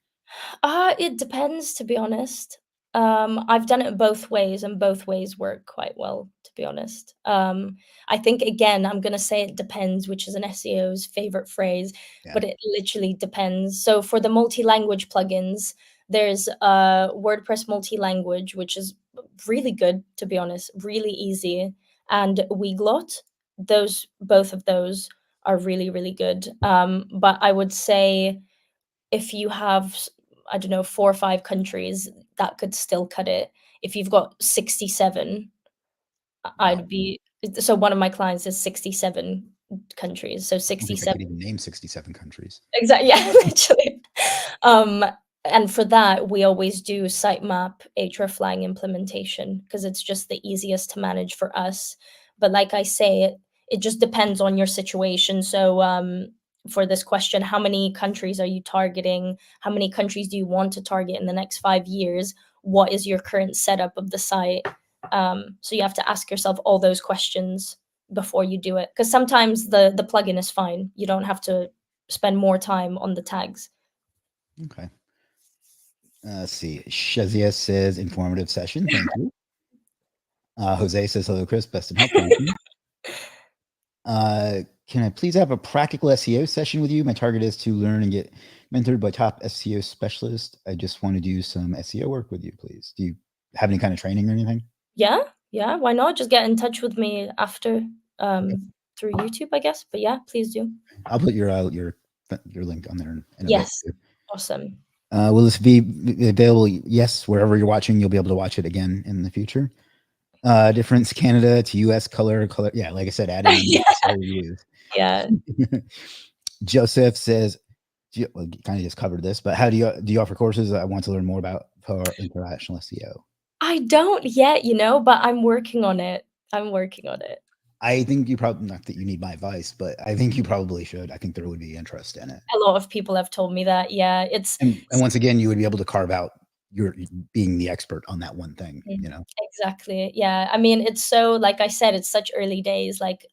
It depends, to be honest. I've done it both ways, and both ways work quite well, to be honest. I think again, I'm gonna say it depends, which is an SEO's favorite phrase, Yeah. but it literally depends. So for the multi-language plugins, there's WordPress multi-language, which is really good, to be honest, really easy, and Weglot. Those both of those are really, really good. But I would say if you have, I don't know, 4 or 5 countries, that could still cut it. If you've got 67, Wow. I'd be so one of my clients is 67 countries, so I don't think I 67. could even name 67 countries. Exactly, yeah, literally. Um, and for that, we always do sitemap hreflang implementation because it's just the easiest to manage for us. But like I say, it just depends on your situation. So for this question, how many countries are you targeting? How many countries do you want to target in the next 5 years? What is your current setup of the site? So you have to ask yourself all those questions before you do it because sometimes the plugin is fine. You don't have to spend more time on the tags. Okay. Let's see. Shazia says informative session. Thank you. Jose says hello, Chris. Best in health. Thank you. Can I please have a practical SEO session with you? My target is to learn and get mentored by top SEO specialists. I just want to do some SEO work with you, please. Do you have any kind of training or anything? Yeah, yeah, why not? Just get in touch with me after, Okay. through YouTube, I guess, but yeah, please do. I'll put your link on there in a bit. Yes, awesome. Will this be available? Yes, wherever you're watching, you'll be able to watch it again in the future. Difference Canada to US color. Yeah, like I said, add in any Yeah, SEO reviews. yeah. Joseph says, well, kind of just covered this, but how do you offer courses I want to learn more about for international SEO? I don't yet, but I'm working on it. I'm working on it. I think you probably not that you need my advice, but I think you probably should. I think there would be interest in it. A lot of people have told me that, yeah, it's And once again, you would be able to carve out your being the expert on that one thing, mm, exactly, yeah. I mean, it's so like I said, it's such early days, like,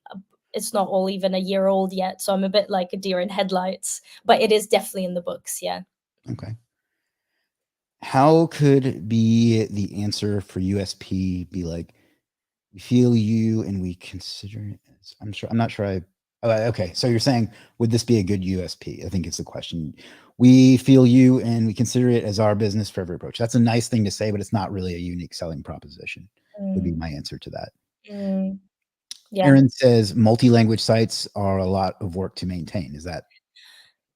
it's not all even a year old yet, so I'm a bit like a deer in headlights, but it is definitely in the books, yeah. Okay. How could be the answer for USP be like, we feel you and we consider it as, I'm not sure okay. So you're saying, would this be a good USP? I think it's the question. We feel you and we consider it as our business for every approach. That's a nice thing to say, but it's not really a unique selling proposition, would be Mm, my answer to that. mm, yeah. Aaron says multi-language sites are a lot of work to maintain. Is that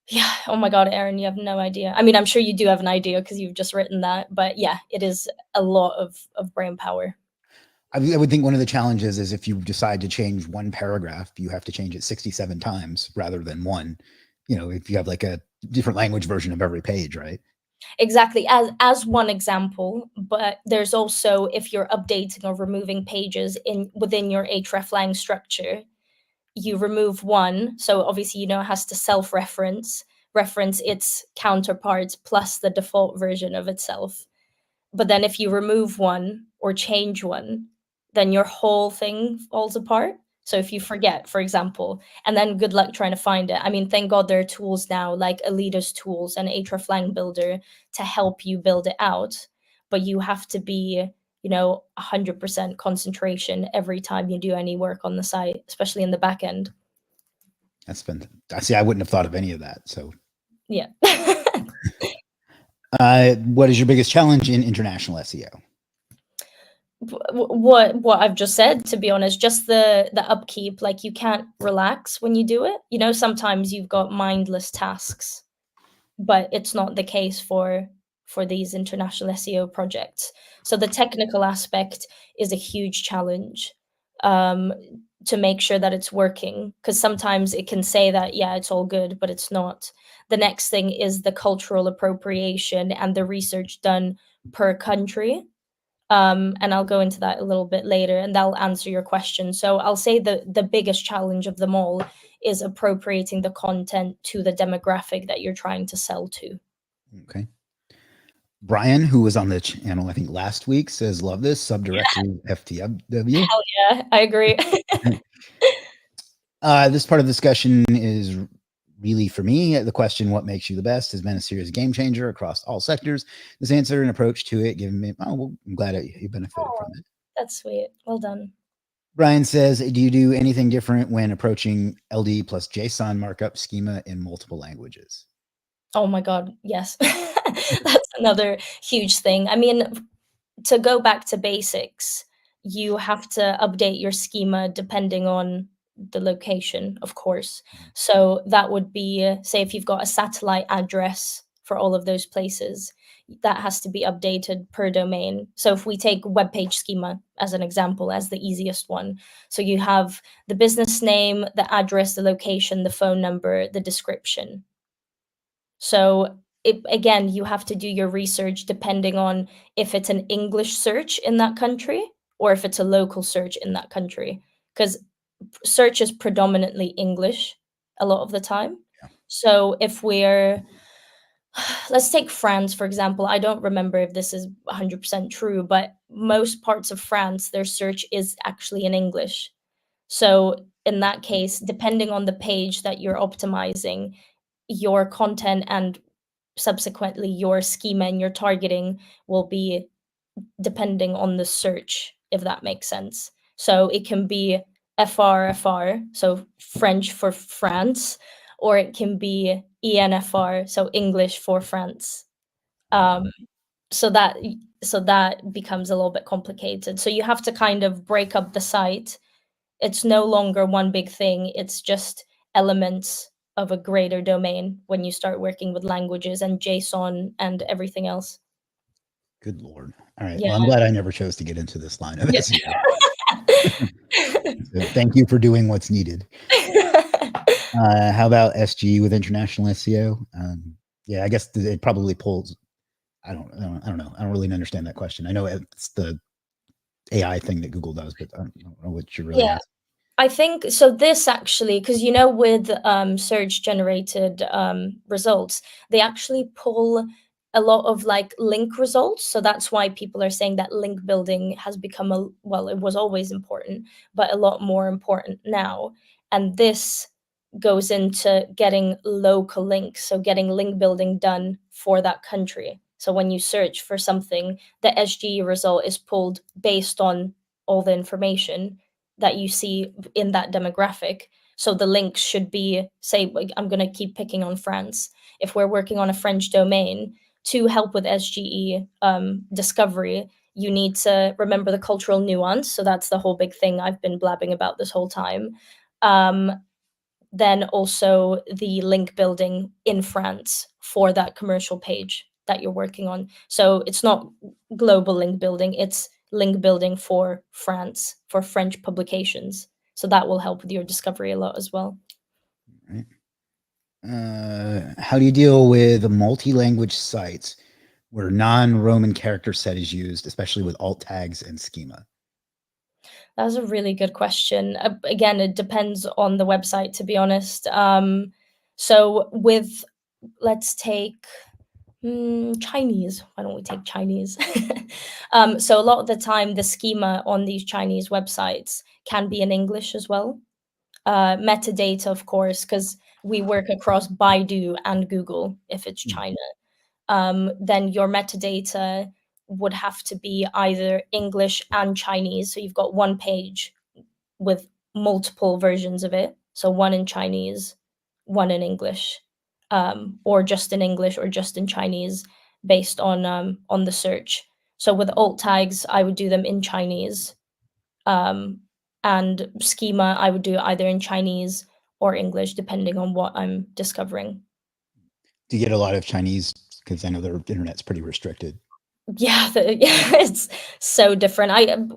Yeah, oh my god, Erin, you have no idea. I mean, I'm sure you do have an idea because 'cause you've just written that, but yeah, it is a lot of brain power. I would think one of the challenges is if you decide to change one paragraph, you have to change it 67 times rather than one. If you have like a different language version of every page, right? Exactly, as one example, but there's also if you're updating or removing pages in within your hreflang structure, you remove one, so obviously, it has to reference its counterparts plus the default version of itself. But then if you remove one or change one, then your whole thing falls apart. So if you forget, for example, and then good luck trying to find it. I mean, thank God there are tools now like Alita's tools and hreflang builder to help you build it out. But you have to be, 100% concentration every time you do any work on the site, especially in the back end. That's been, I see, I wouldn't have thought of any of that. So, Yeah. what is your biggest challenge in international SEO? What I've just said, to be honest, just the upkeep, like you can't relax when you do it. Sometimes you've got mindless tasks, but it's not the case for these international SEO projects. So the technical aspect is a huge challenge um, to make sure that it's working because sometimes it can say that yeah, it's all good, but it's not. The next thing is the cultural appropriation and the research done per country, and I'll go into that a little bit later, and that'll answer your question. So I'll say the biggest challenge of them all is appropriating the content to the demographic that you're trying to sell to. Okay. Brian, who was on the channel, I think last week, says, love this subdirectory FTW. Hell yeah, I agree. This part of the discussion is really for me. The question, what makes you the best, has been a serious game changer across all sectors. This answer and approach to it given me, oh, well, I'm glad you benefited Oh, from it. that's sweet. Well done. Brian says, do you do anything different when approaching LD plus JSON markup schema in multiple languages? Oh my God, yes. That's another huge thing. I mean, to go back to basics, you have to update your schema depending on the location, of course. So that would be, say, if you've got a satellite address for all of those places, that has to be updated per domain. So if we take web page schema as an example, as the easiest one, so you have the business name, the address, the location, the phone number, the description. So again, you have to do your research depending on if it's an English search in that country or if it's a local search in that country. Because search is predominantly English a lot of the time. Yeah. So if we're, let's take France, for example. I don't remember if this is 100% true, but most parts of France, their search is actually in English. So in that case, depending on the page that you're optimizing, your content and subsequently your schema and your targeting will be depending on the search, if that makes sense. So it can be FR, so French for France, or it can be ENFR, so English for France. Um, so that so that becomes a little bit complicated. So you have to kind of break up the site. It's no longer one big thing. It's just elements of a greater domain when you start working with languages and JSON and everything else. Good Lord. All right. Yeah. Well, I'm glad I never chose to get into this line of Yeah. SEO. So thank you for doing what's needed. How about SG with international SEO? Yeah, I guess it probably pulls. I don't know. I don't really understand that question. I know it's the AI thing that Google does, but I don't know what you're really Yeah. asking. I think so. This actually, because you know, with search generated results, they actually pull a lot of like link results. So that's why people are saying that link building has become a well, it was always important, but a lot more important now. And this goes into getting local links, so getting link building done for that country. So when you search for something, the SGE result is pulled based on all the information that you see in that demographic. So the links should be, say, like, I'm going to keep picking on France. If we're working on a French domain, to help with SGE discovery, you need to remember the cultural nuance. So that's the whole big thing I've been blabbing about this whole time. Um, then also the link building in France for that commercial page that you're working on. So it's not global link building, it's link building for France, for French publications. So that will help with your discovery a lot as well. Right. How do you deal with multi-language sites where non-Roman character set is used, especially with alt tags and schema? That was a really good question. Again, it depends on the website, to be honest. So with, let's take Chinese. Why don't we take Chinese? So a lot of the time, the schema on these Chinese websites can be in English as well. Metadata, of course, because we work across Baidu and Google if it's China. Then your metadata would have to be either English and Chinese. So you've got one page with multiple versions of it. So one in Chinese, one in English, or just in English or just in Chinese based on the search. So with alt tags, I would do them in Chinese, and schema I would do either in Chinese or English depending on what I'm discovering. Do you get a lot of Chinese? Because I know their internet's pretty restricted. Yeah, yeah, it's so different.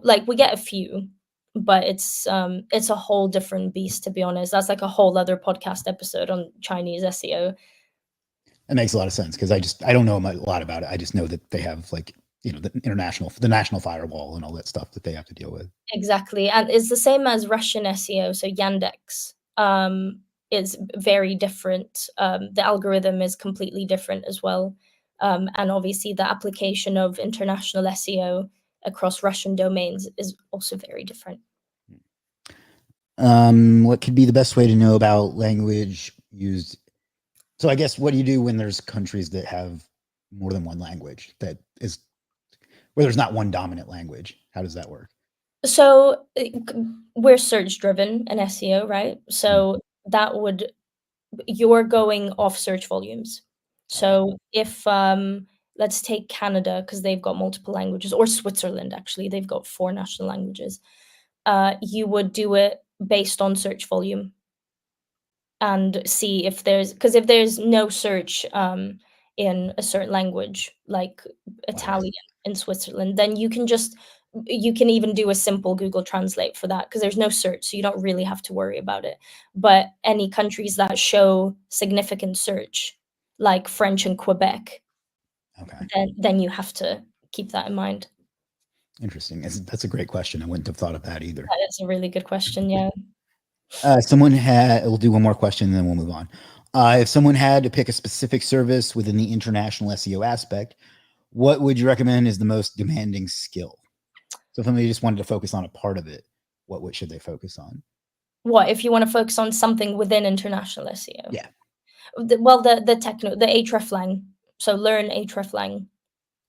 Like we get a few, but it's a whole different beast, to be honest. That's like a whole other podcast episode on Chinese SEO. It makes a lot of sense because I don't know a lot about it. I just know that they have like the national firewall and all that stuff that they have to deal with. Exactly, and it's the same as Russian SEO. So Yandex is very different. The algorithm is completely different as well. And obviously the application of international SEO across Russian domains is also very different. What could be the best way to know about language used? So I guess what do you do when there's countries that have more than one language that is where there's not one dominant language? How does that work? So we're search driven in SEO, right? So that would, you're going off search volumes. Okay. So if let's take Canada because they've got multiple languages, or Switzerland actually, they've got 4 national languages. You would do it based on search volume and see if there's, because if there's no search in a certain language like Bias. Italian in Switzerland, then you can even do a simple Google Translate for that because there's no search, so you don't really have to worry about it. But any countries that show significant search, like French and Quebec, Okay. then you have to keep that in mind. Interesting. That's a great question. I wouldn't have thought of that either. That is a really good question. Yeah. We'll do one more question and then we'll move on. If someone had to pick a specific service within the international SEO aspect, what would you recommend is the most demanding skill? So if somebody just wanted to focus on a part of it, what should they focus on? What if you want to focus on something within international SEO? Yeah. Well, the hreflang. So learn hreflang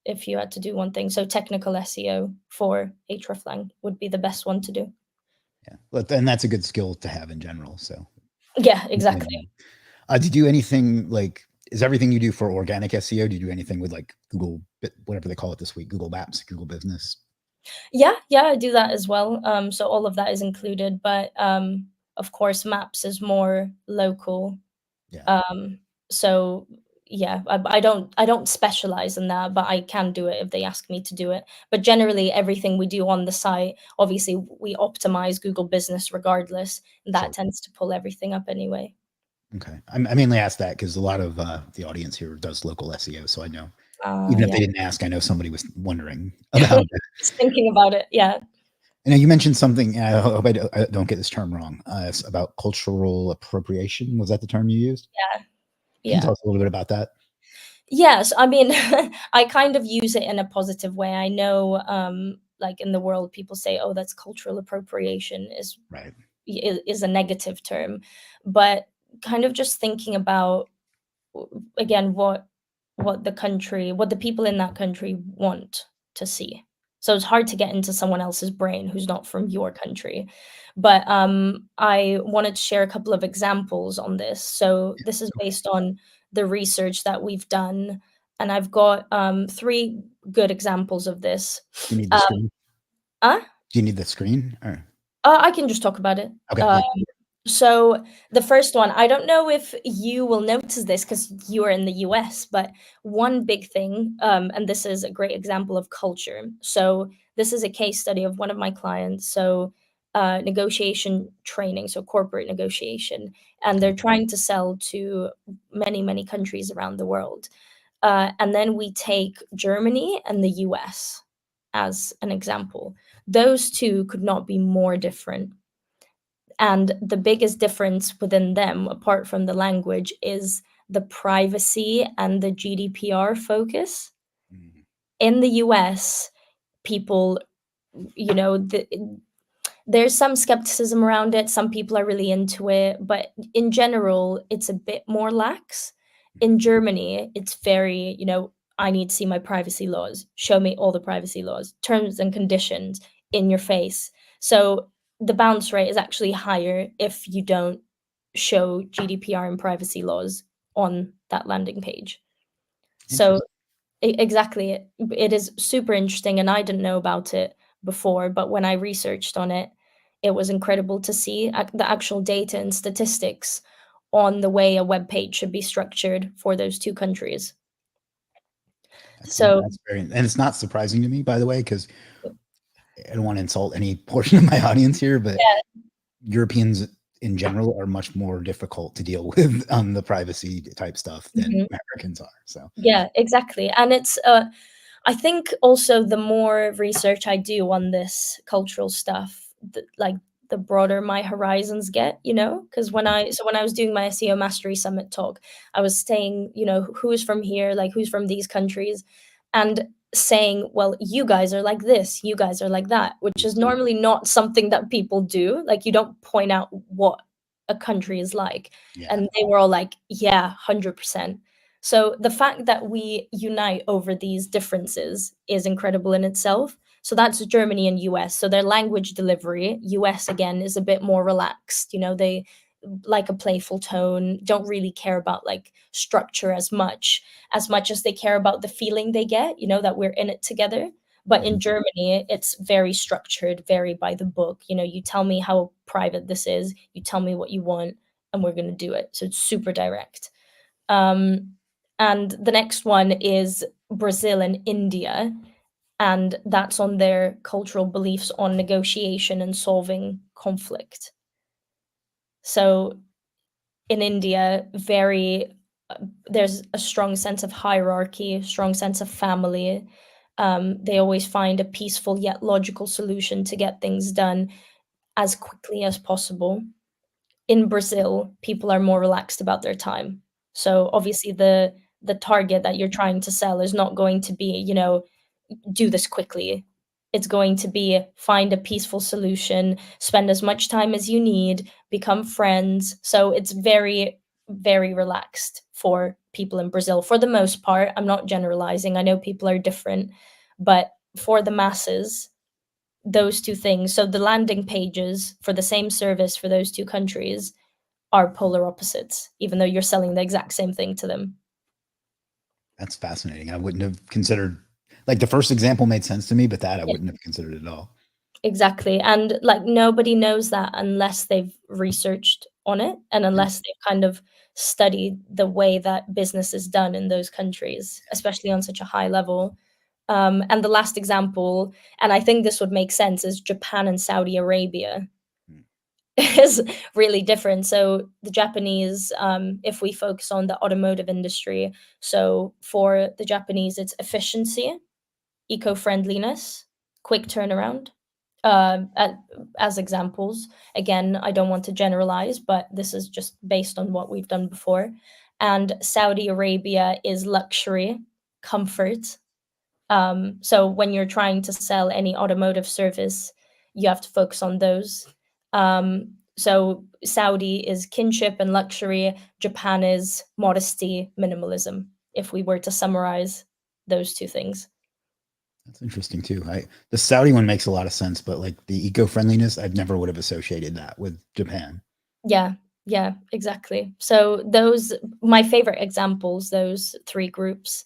if you had to do one thing. So technical SEO for hreflang would be the best one to do. Yeah. And that's a good skill to have in general. So Yeah, exactly. do you do anything like, is everything you do for organic SEO? Do you do anything with like Google, whatever they call it this week, Google Maps, Google Business? Yeah, I do that as well. So all of that is included, but of course, Maps is more local. Yeah. So yeah, I don't specialize in that, but I can do it if they ask me to do it. But generally, everything we do on the site, obviously, we optimize Google Business regardless. And that Sure. tends to pull everything up anyway. Okay. I mainly asked that because a lot of the audience here does local SEO. So I know, even if Yeah, they didn't ask, I know somebody was wondering about it. just thinking about it. Yeah. And you mentioned something, I hope I don't get this term wrong, about cultural appropriation. Was that the term you used? Can you Yeah. tell us a little bit about that? Yes, I mean, I kind of use it in a positive way. I know, like in the world, people say, "Oh, that's cultural appropriation," Right. is a negative term, but kind of just thinking about again what the people in that country want to see. So it's hard to get into someone else's brain who's not from your country. But I wanted to share a couple of examples on this. So this is based on the research that we've done, and I've got 3 good examples of this. Do you need the Um, screen? uh, Do you need the screen? Or? I can just talk about it. Okay. Yeah. So the first one, I don't know if you will notice this because you are in the US, but one big thing, and this is a great example of culture. So this is a case study of one of my clients. So negotiation training, so corporate negotiation, and they're trying to sell to many, many countries around the world. And then we take Germany and the US as an example. Those two could not be more different, and the biggest difference within them, apart from the language, is the privacy and the GDPR focus. Mm. In the US, people, you know, there's some skepticism around it. Some people are really into it, but in general, it's a bit more lax. In Germany, it's very, I need to see my privacy laws. Show me all the privacy laws, terms and conditions in your face. So the bounce rate is actually higher if you don't show GDPR and privacy laws on that landing page. So Interesting. exactly, it is super interesting, and I didn't know about it before, but when I researched on it, it was incredible to see the actual data and statistics on the way a web page should be structured for those 2 countries. So That's very, and it's not surprising to me, by the way, because I don't want to insult any portion of my audience here, but yeah, Europeans in general are much more difficult to deal with on the privacy type stuff than mhm. Americans are. So Yeah, exactly, and it's, I think also the more research I do on this cultural stuff, like the broader my horizons get, you know? Because when I was doing my SEO Mastery Summit talk, I was saying, you know, who's from here, like who's from these countries, and saying, well, you guys are like this, you guys are like that, which is normally not something that people do. Like you don't point out what a country is like. Yeah. And they were all like, yeah, 100%. So the fact that we unite over these differences is incredible in itself. So that's Germany and US. So their language delivery, US again, is a bit more relaxed. You know, they like a playful tone, don't really care about like structure as much as they care about the feeling they get, you know, that we're in it together. But in Mhm. Germany, it's very structured, very by the book. You know, you tell me how private this is, you tell me what you want, and we're going to do it. So it's super direct. Um, and the next one is Brazil and India, and that's on their cultural beliefs on negotiation and solving conflict. So in India, very there's a strong sense of hierarchy, strong sense of family. They always find a peaceful yet logical solution to get things done as quickly as possible. In Brazil, people are more relaxed about their time. So obviously the target that you're trying to sell is not going to be, you know, do this quickly. It's going to be find a peaceful solution, spend as much time as you need, become friends. So it's very, very relaxed for people in Brazil for the most part. I'm not generalizing. I know people are different, but for the masses, those two things. So the landing pages for the same service for those two countries are polar opposites, even though you're selling the exact same thing to them. That's fascinating. I wouldn't have considered, like, the first example made sense to me, but that I wouldn't have considered at all. Exactly, and, like, nobody knows that unless they've researched on it and Yeah. unless they've kind of studied the way that business is done in those countries, especially on such a high level. And the last example, and I think this would make sense, is Japan and Saudi Arabia Mm. is really different. So the Japanese, if we focus on the automotive industry, so for the Japanese, it's efficiency, eco-friendliness, quick turnaround, a as examples. Again, I don't want to generalize, but this is just based on what we've done before. And Saudi Arabia is luxury, comfort. So when you're trying to sell any automotive service, you have to focus on those. So Saudi is kinship and luxury, Japan is modesty, minimalism, if we were to summarize those two things. That's interesting too. The Saudi one makes a lot of sense, but like the eco-friendliness, I never would have associated that with Japan. Yeah, yeah, exactly. So those my favorite examples, those 3 groups.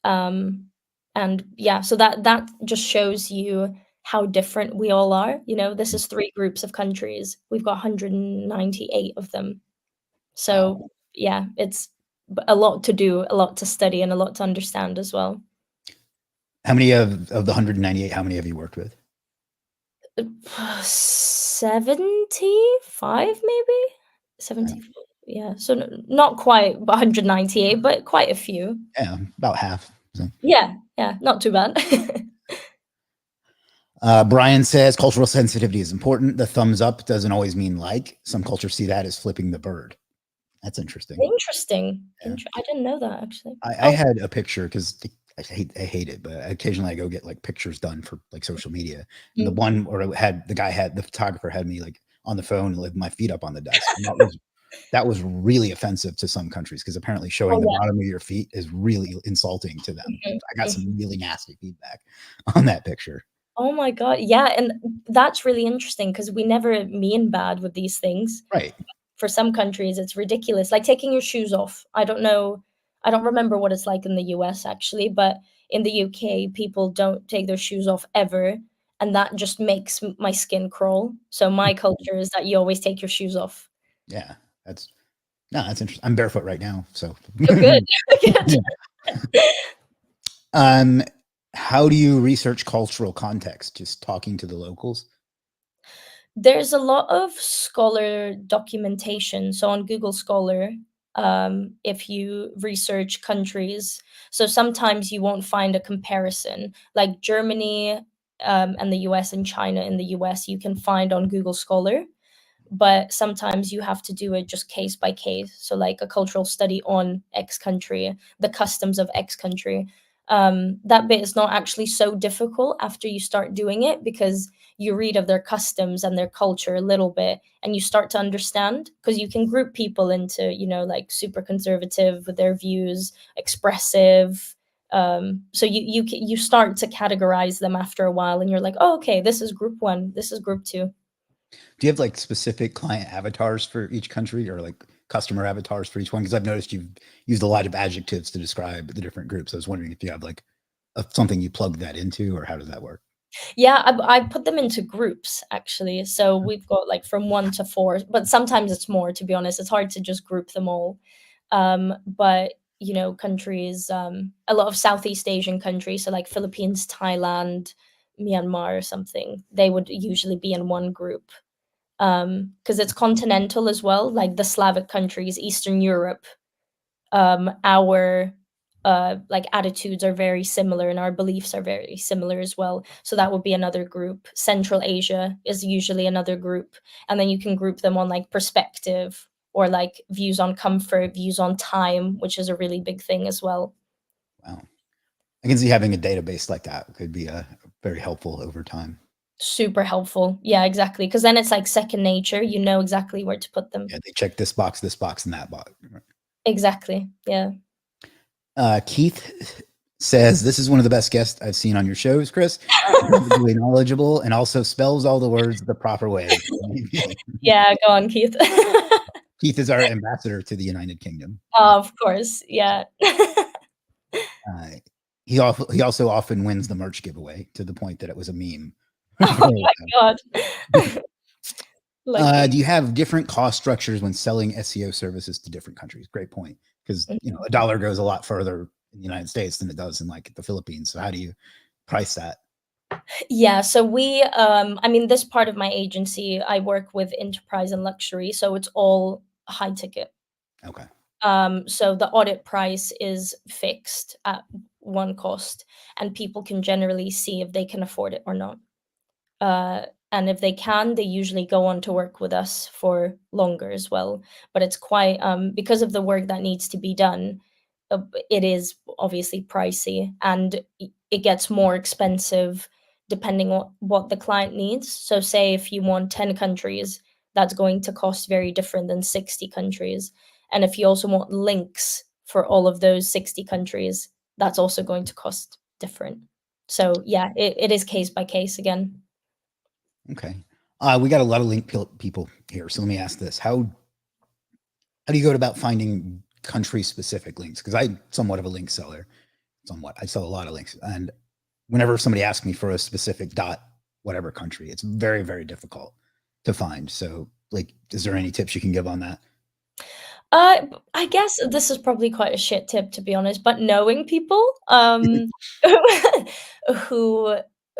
Um, and yeah, so that just shows you how different we all are, you know, this is 3 groups of countries. We've got 198 of them. Wow. So, yeah, it's a lot to do, a lot to study, and a lot to understand as well. How many of the 198, how many have you worked with? 75 maybe? Yeah, 70, yeah, so not quite 198, but quite a few. yeah, about half. So. Yeah, yeah, not too bad. Brian says cultural sensitivity is important. The thumbs up doesn't always mean like. Some cultures see that as flipping the bird. That's interesting. Interesting. Yeah. I didn't know that actually. I Oh, had a picture because I hate it, but occasionally I go get like pictures done for like social media. And the mm, one where the photographer had me like on the phone with my feet up on the desk. And that was really offensive to some countries because apparently showing oh the yeah. bottom of your feet is really insulting to them. Mhm, I got mhm. some really nasty feedback on that picture. Oh my god, yeah, and that's really interesting because we never mean bad with these things. Right. For some countries, it's ridiculous, like taking your shoes off. I don't remember what it's like in the US actually, but in the UK, people don't take their shoes off ever, and that just makes my skin crawl. So my culture is that you always take your shoes off. Yeah. That's no, that's interesting. I'm barefoot right now. So Oh, good. Good. yeah. Um, how do you research cultural context? Just talking to the locals? There's a lot of scholar documentation. So on Google Scholar, if you research countries, so sometimes you won't find a comparison. Like Germany and the US and China in the US, you can find on Google Scholar. But sometimes you have to do it just case by case. So, like a cultural study on X country, the customs of X country. That bit is not actually so difficult after you start doing it, because you read of their customs and their culture a little bit and you start to understand, because you can group people into, like super conservative with their views, expressive. So you start to categorize them after a while, and you're like, oh, okay, this is group one, this is group two. Do you have like specific client avatars for each country, or like customer avatars for each one? Because I've noticed you've used a lot of adjectives to describe the different groups. I was wondering if you have like something you plug that into, or how does that work? Yeah, I put them into groups actually. So we've got like from 1 to 4, but sometimes it's more, to be honest. It's hard to just group them all. But countries, a lot of Southeast Asian countries, so like Philippines, Thailand, Myanmar or something, they would usually be in one group. Because it's continental as well, like the Slavic countries, Eastern Europe, our like attitudes are very similar and our beliefs are very similar as well. So that would be another group. Central Asia is usually another group. And then you can group them on like perspective, or like views on comfort, views on time, which is a really big thing as well. Wow. I can see having a database like that could be very helpful over time. Super helpful. Yeah, exactly. Because then it's like second nature. You know exactly where to put them. Yeah, they check this box, and that box. Exactly. Yeah. Keith says, this is one of the best guests I've seen on your shows, Chris. Really knowledgeable and also spells all the words the proper way. Yeah, go on, Keith. Keith is our ambassador to the United Kingdom. Of course. Yeah. He also often wins the merch giveaway, to the point that it was a meme. Oh my God. Do you have different cost structures when selling SEO services to different countries? Great point. Because a dollar goes a lot further in the United States than it does in like the Philippines. So how do you price that? Yeah, so this part of my agency, I work with enterprise and luxury, so it's all high ticket. Okay. So the audit price is fixed at one cost, and people can generally see if they can afford it or not. And if they can, they usually go on to work with us for longer as well. But it's quite, because of the work that needs to be done, it is obviously pricey, and it gets more expensive depending on what the client needs. So say if you want 10 countries, that's going to cost very different than 60 countries. And if you also want links for all of those 60 countries, that's also going to cost different. So yeah, it is case by case again. Okay. We got a lot of link people here. So let me ask this. How do you go about finding country specific links? Because I'm somewhat of a link seller. I sell a lot of links. And whenever somebody asks me for a specific whatever country, it's very, very difficult to find. So like, is there any tips you can give on that? I guess this is probably quite a shit tip, to be honest, but knowing people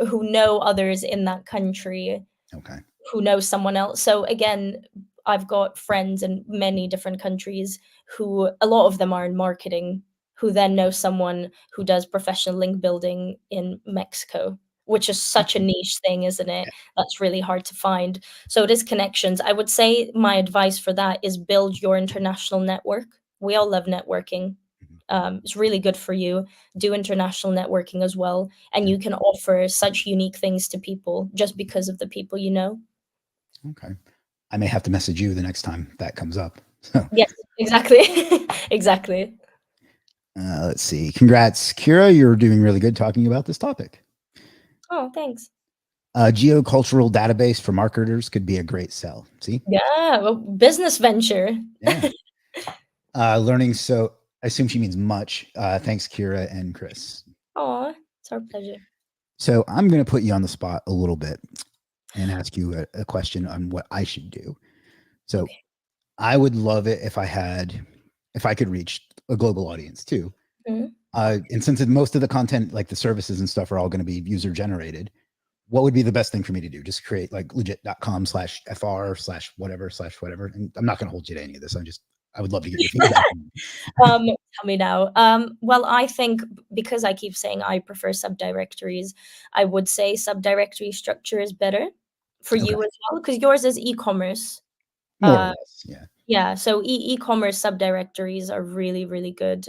who know others in that country, Okay. who know someone else. So again, I've got friends in many different countries who, a lot of them are in marketing, who then know someone who does professional link building in Mexico, which is such a niche thing, isn't it? That's really hard to find. So it is connections. I would say my advice for that is build your international network. We all love networking. It's really good for you. Do international networking as well, and you can offer such unique things to people just because of the people you know. Okay. I may have to message you the next time that comes up. So. Yes, exactly. Exactly. Let's see. Congrats, Kira. You're doing really good talking about this topic. Oh, thanks. A geocultural database for marketers could be a great sell. See? Yeah, well, business venture. Yeah. Learning. So I assume she means much. Thanks, Kira and Chris. Oh, it's our pleasure. So I'm going to put you on the spot a little bit and ask you a question on what I should do. So okay. I would love it if I could reach a global audience too. Mm-hmm. And since most of the content, like the services and stuff, are all going to be user generated, what would be the best thing for me to do? Just create like legit.com/fr/whatever/whatever. And I'm not going to hold you to any of this. I would love to get your feedback. Tell me now. Well, I think because I keep saying I prefer subdirectories, I would say subdirectory structure is better for Okay, you as well, because yours is e-commerce. more or Uh, less, yeah. yeah, so e-commerce subdirectories are really, really good.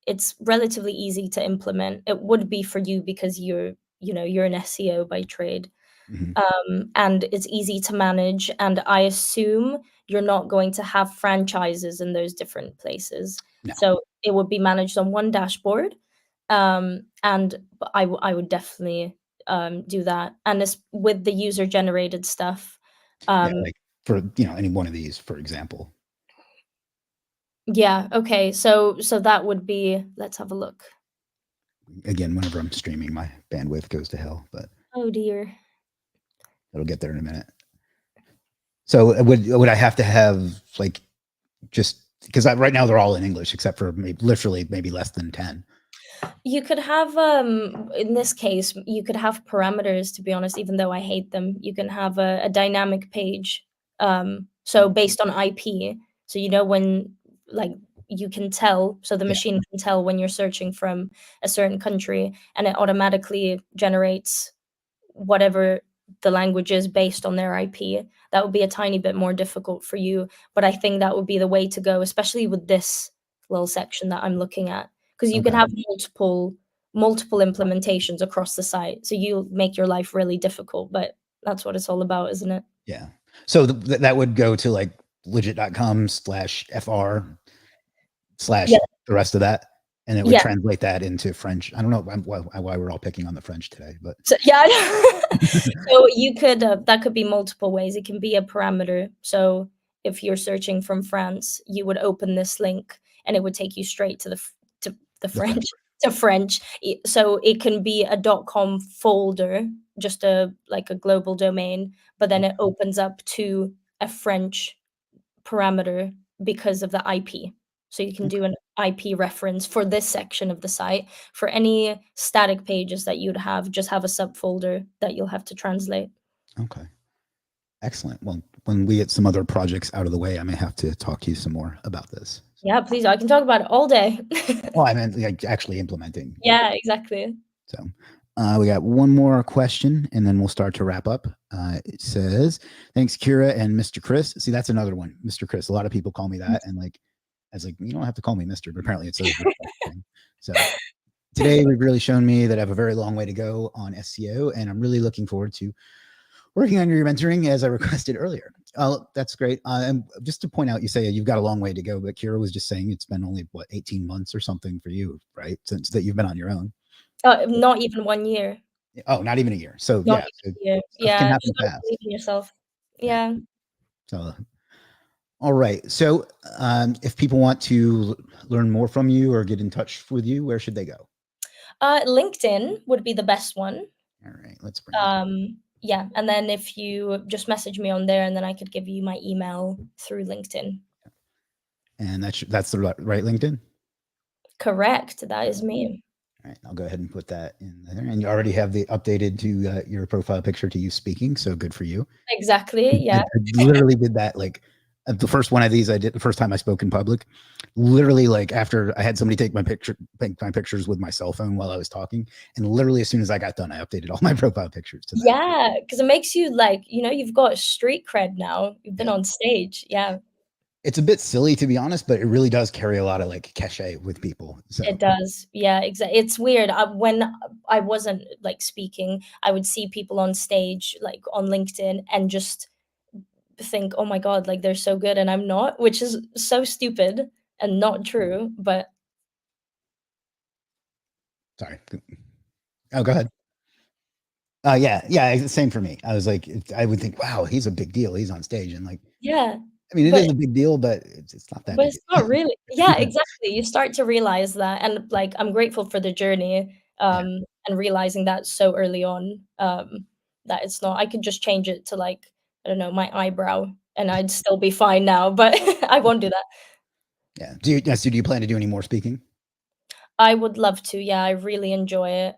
It's relatively easy to implement. It would be for you because you're an SEO by trade. Mhm. And it's easy to manage, and I assume you're not going to have franchises in those different places. No, So it would be managed on one dashboard, and I would definitely, do that, and this with the user-generated stuff, yeah, um like for any one of these, for example. yeah, okay, so that would be let's have a look. Again, whenever I'm streaming, my bandwidth goes to hell, but Oh, dear. it'll get there in a minute. So would I have to have like just because right now they're all in English except for literally maybe less than 10. You could have, in this case, you could have parameters, to be honest, even though I hate them. You can have a dynamic page, so based on IP. So when, like, you can tell, so the Yeah. machine can tell when you're searching from a certain country, and it automatically generates whatever the language is based on their IP. That would be a tiny bit more difficult for you, but I think that would be the way to go, especially with this little section that I'm looking at, because you can Okay. have multiple implementations across the site, so you make your life really difficult, but that's what it's all about, isn't it? Yeah. So that would go to like legit.com/fr slash Yeah, the rest of that. And it would yeah. translate that into French. I don't know why we're all picking on the French today, but So yeah, I know. So you could that could be multiple ways. It can be a parameter. So if you're searching from France, you would open this link and it would take you straight to the the French. French to French. So it can be a .com folder, just a global domain, but then it opens up to a French parameter because of the IP. So you can Okay. do an IP reference for this section of the site. For any static pages that you'd have, just have a subfolder that you'll have to translate. Okay. Excellent. Well, when we get some other projects out of the way, I may have to talk to you some more about this. Yeah, please. I can talk about it all day. Well, I meant like actually implementing. Yeah, exactly. So we got one more question and then we'll start to wrap up. It says, thanks, Kira and Mr. Chris. See, that's another one, Mr. Chris. A lot of people call me that. And like, I was like, you don't have to call me Mr., but apparently it's a respect thing. So today we've really shown me that I have a very long way to go on SEO, and I'm really looking forward to working on your mentoring as I requested earlier. Oh, that's great. And just to point out, you say you've got a long way to go, but Kira was just saying it's been only 18 months or something for you, right? Since that you've been on your own. Not even 1 year. Oh, not even a year. So Not yeah, so even a year. stuff can Yeah, happen you gotta fast. believe in yourself. Yeah. Yeah. So all right. So if people want to learn more from you or get in touch with you, where should they go? LinkedIn would be the best one. All right, let's bring this. Yeah, and then if you just message me on there, and then I could give you my email through LinkedIn. And that's the right LinkedIn. Correct, that is me. All right, I'll go ahead and put that in there. And you already have the updated to your profile picture to you speaking, so good for you. Exactly, I yeah. literally did that like the first one of these I did the first time I spoke in public. Literally, like after I had somebody take my pictures with my cell phone while I was talking, and literally as soon as I got done, I updated all my profile pictures to that. Yeah, because it makes you you've got street cred now. You've been Yeah. on stage. Yeah, It's a bit silly to be honest, but it really does carry a lot of like cachet with people. So it does. Yeah, exactly. It's weird. When I wasn't speaking, I would see people on stage, on LinkedIn, and just think, "Oh my God, they're so good," and I'm not, which is so stupid and not true. But sorry. Oh, go ahead. Yeah, same for me. I was like, I would think, wow, he's a big deal. He's on stage, and like, yeah, I mean, it but is a big deal, but it's not that But big. it's not really. Yeah, exactly. You start to realize that, and, I'm grateful for the journey, Yeah, and realizing that so early on, that it's not I could just change it to, I don't know, my eyebrow, and I'd still be fine now, but I won't do that. yeah. So do you plan to do any more speaking? I would love to, yeah, I really enjoy it,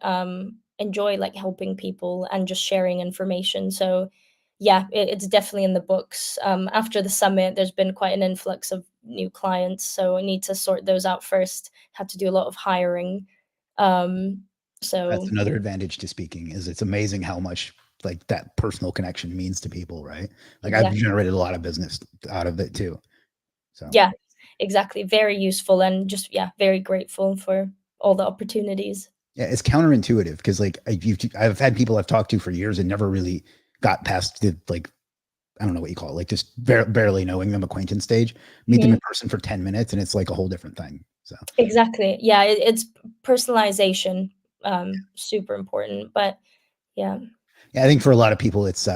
enjoy, helping people and just sharing information, so, yeah, it's definitely in the books. After the summit, there's been quite an influx of new clients, so I need to sort those out first. Had to do a lot of hiring. So That's another advantage to speaking, is it's amazing how much like that personal connection means to people, right? Like I've exactly. generated a lot of business out of it too. So Yeah, exactly. Very useful, and just, yeah, very grateful for all the opportunities. yeah, it's counterintuitive because like I've had people I've talked to for years and never really got past the like, I don't know what you call it, like just barely knowing them acquaintance stage. Meet them Mhm. in person for 10 minutes and it's like a whole different thing. So Exactly. Yeah, it's personalization, super important, but yeah. yeah, I think for a lot of people it's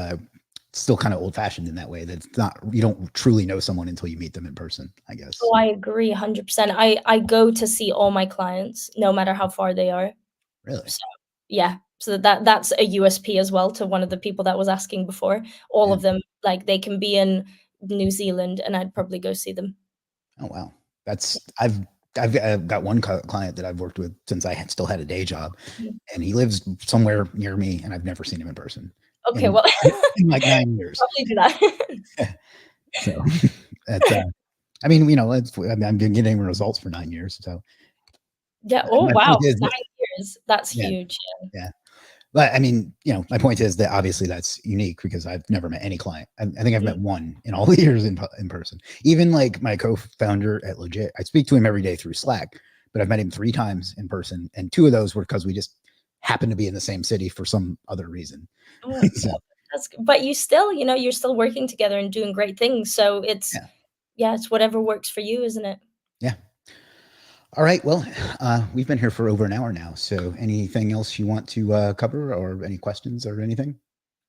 still kind of old fashioned in that way. That it's not, you don't truly know someone until you meet them in person, I guess. Oh, I agree 100%. I go to see all my clients no matter how far they are. Really? So, yeah. So that's a USP as well, to one of the people that was asking before. All Yeah. of them, like, they can be in New Zealand and I'd probably go see them. Oh wow. That's I've got one client that I've worked with since I still had a day job, Mhm. and he lives somewhere near me, and I've never seen him in person Okay, in well, in like 9 years. probably do that. So that's I mean, you know, I've been getting results for 9 years. So Yeah, oh, my point wow, is 9 that years. That's yeah, huge, yeah. yeah. But I mean, you know, my point is that obviously that's unique because I've never met any client. I think I've Mhm. met one in all the years in person. Even like my co-founder at Legit, I speak to him every day through Slack, but I've met him 3 times in person, and 2 of those were because we just happened to be in the same city for some other reason. Oh, So that's but you still, you're still working together and doing great things, so it's yeah, yeah, it's whatever works for you, isn't it? yeah. All right. Well, we've been here for over an hour now. So anything else you want to cover, or any questions or anything?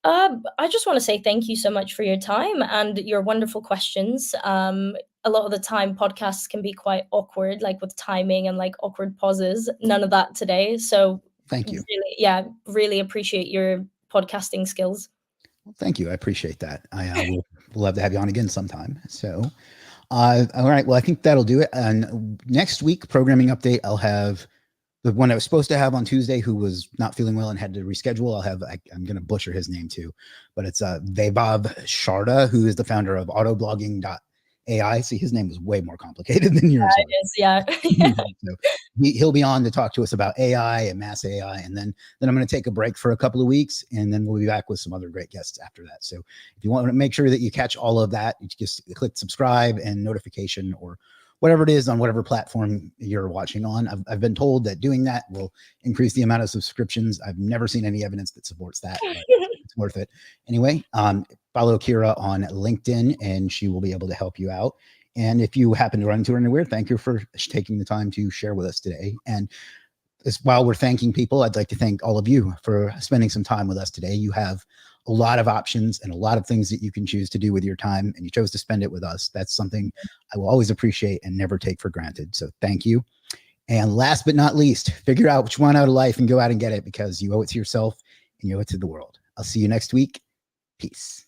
I just wanna say thank you so much for your time and your wonderful questions. A lot of the time, podcasts can be quite awkward, like, with timing and, like, awkward pauses. None of that today, so Thank you. really, yeah, really appreciate your podcasting skills. Well, thank you. I appreciate that. I will love to have you on again sometime. So all right. Well, I think that'll do it. And next week, programming update, I'll have the one I was supposed to have on Tuesday, who was not feeling well and had to reschedule. I'm going to butcher his name too, but it's Vaibhav Sharda, who is the founder of autoblogging.ai. See, his name was way more complicated than yours It was. is, yeah. So he'll be on to talk to us about AI and mass AI, and then I'm going to take a break for a couple of weeks, and then we'll be back with some other great guests after that. So if you want to make sure that you catch all of that, you just click subscribe and notification, or whatever it is on whatever platform you're watching on. I've been told that doing that will increase the amount of subscriptions. I've never seen any evidence that supports that, but it's worth it. Anyway, follow Kira on LinkedIn, and she will be able to help you out. And if you happen to run into her anywhere, thank you for taking the time to share with us today. And while we're thanking people, I'd like to thank all of you for spending some time with us today. You have a lot of options and a lot of things that you can choose to do with your time, and you chose to spend it with us. That's something I will always appreciate and never take for granted. So thank you. And last but not least, figure out what you want out of life and go out and get it, because you owe it to yourself and you owe it to the world. I'll see you next week. Peace.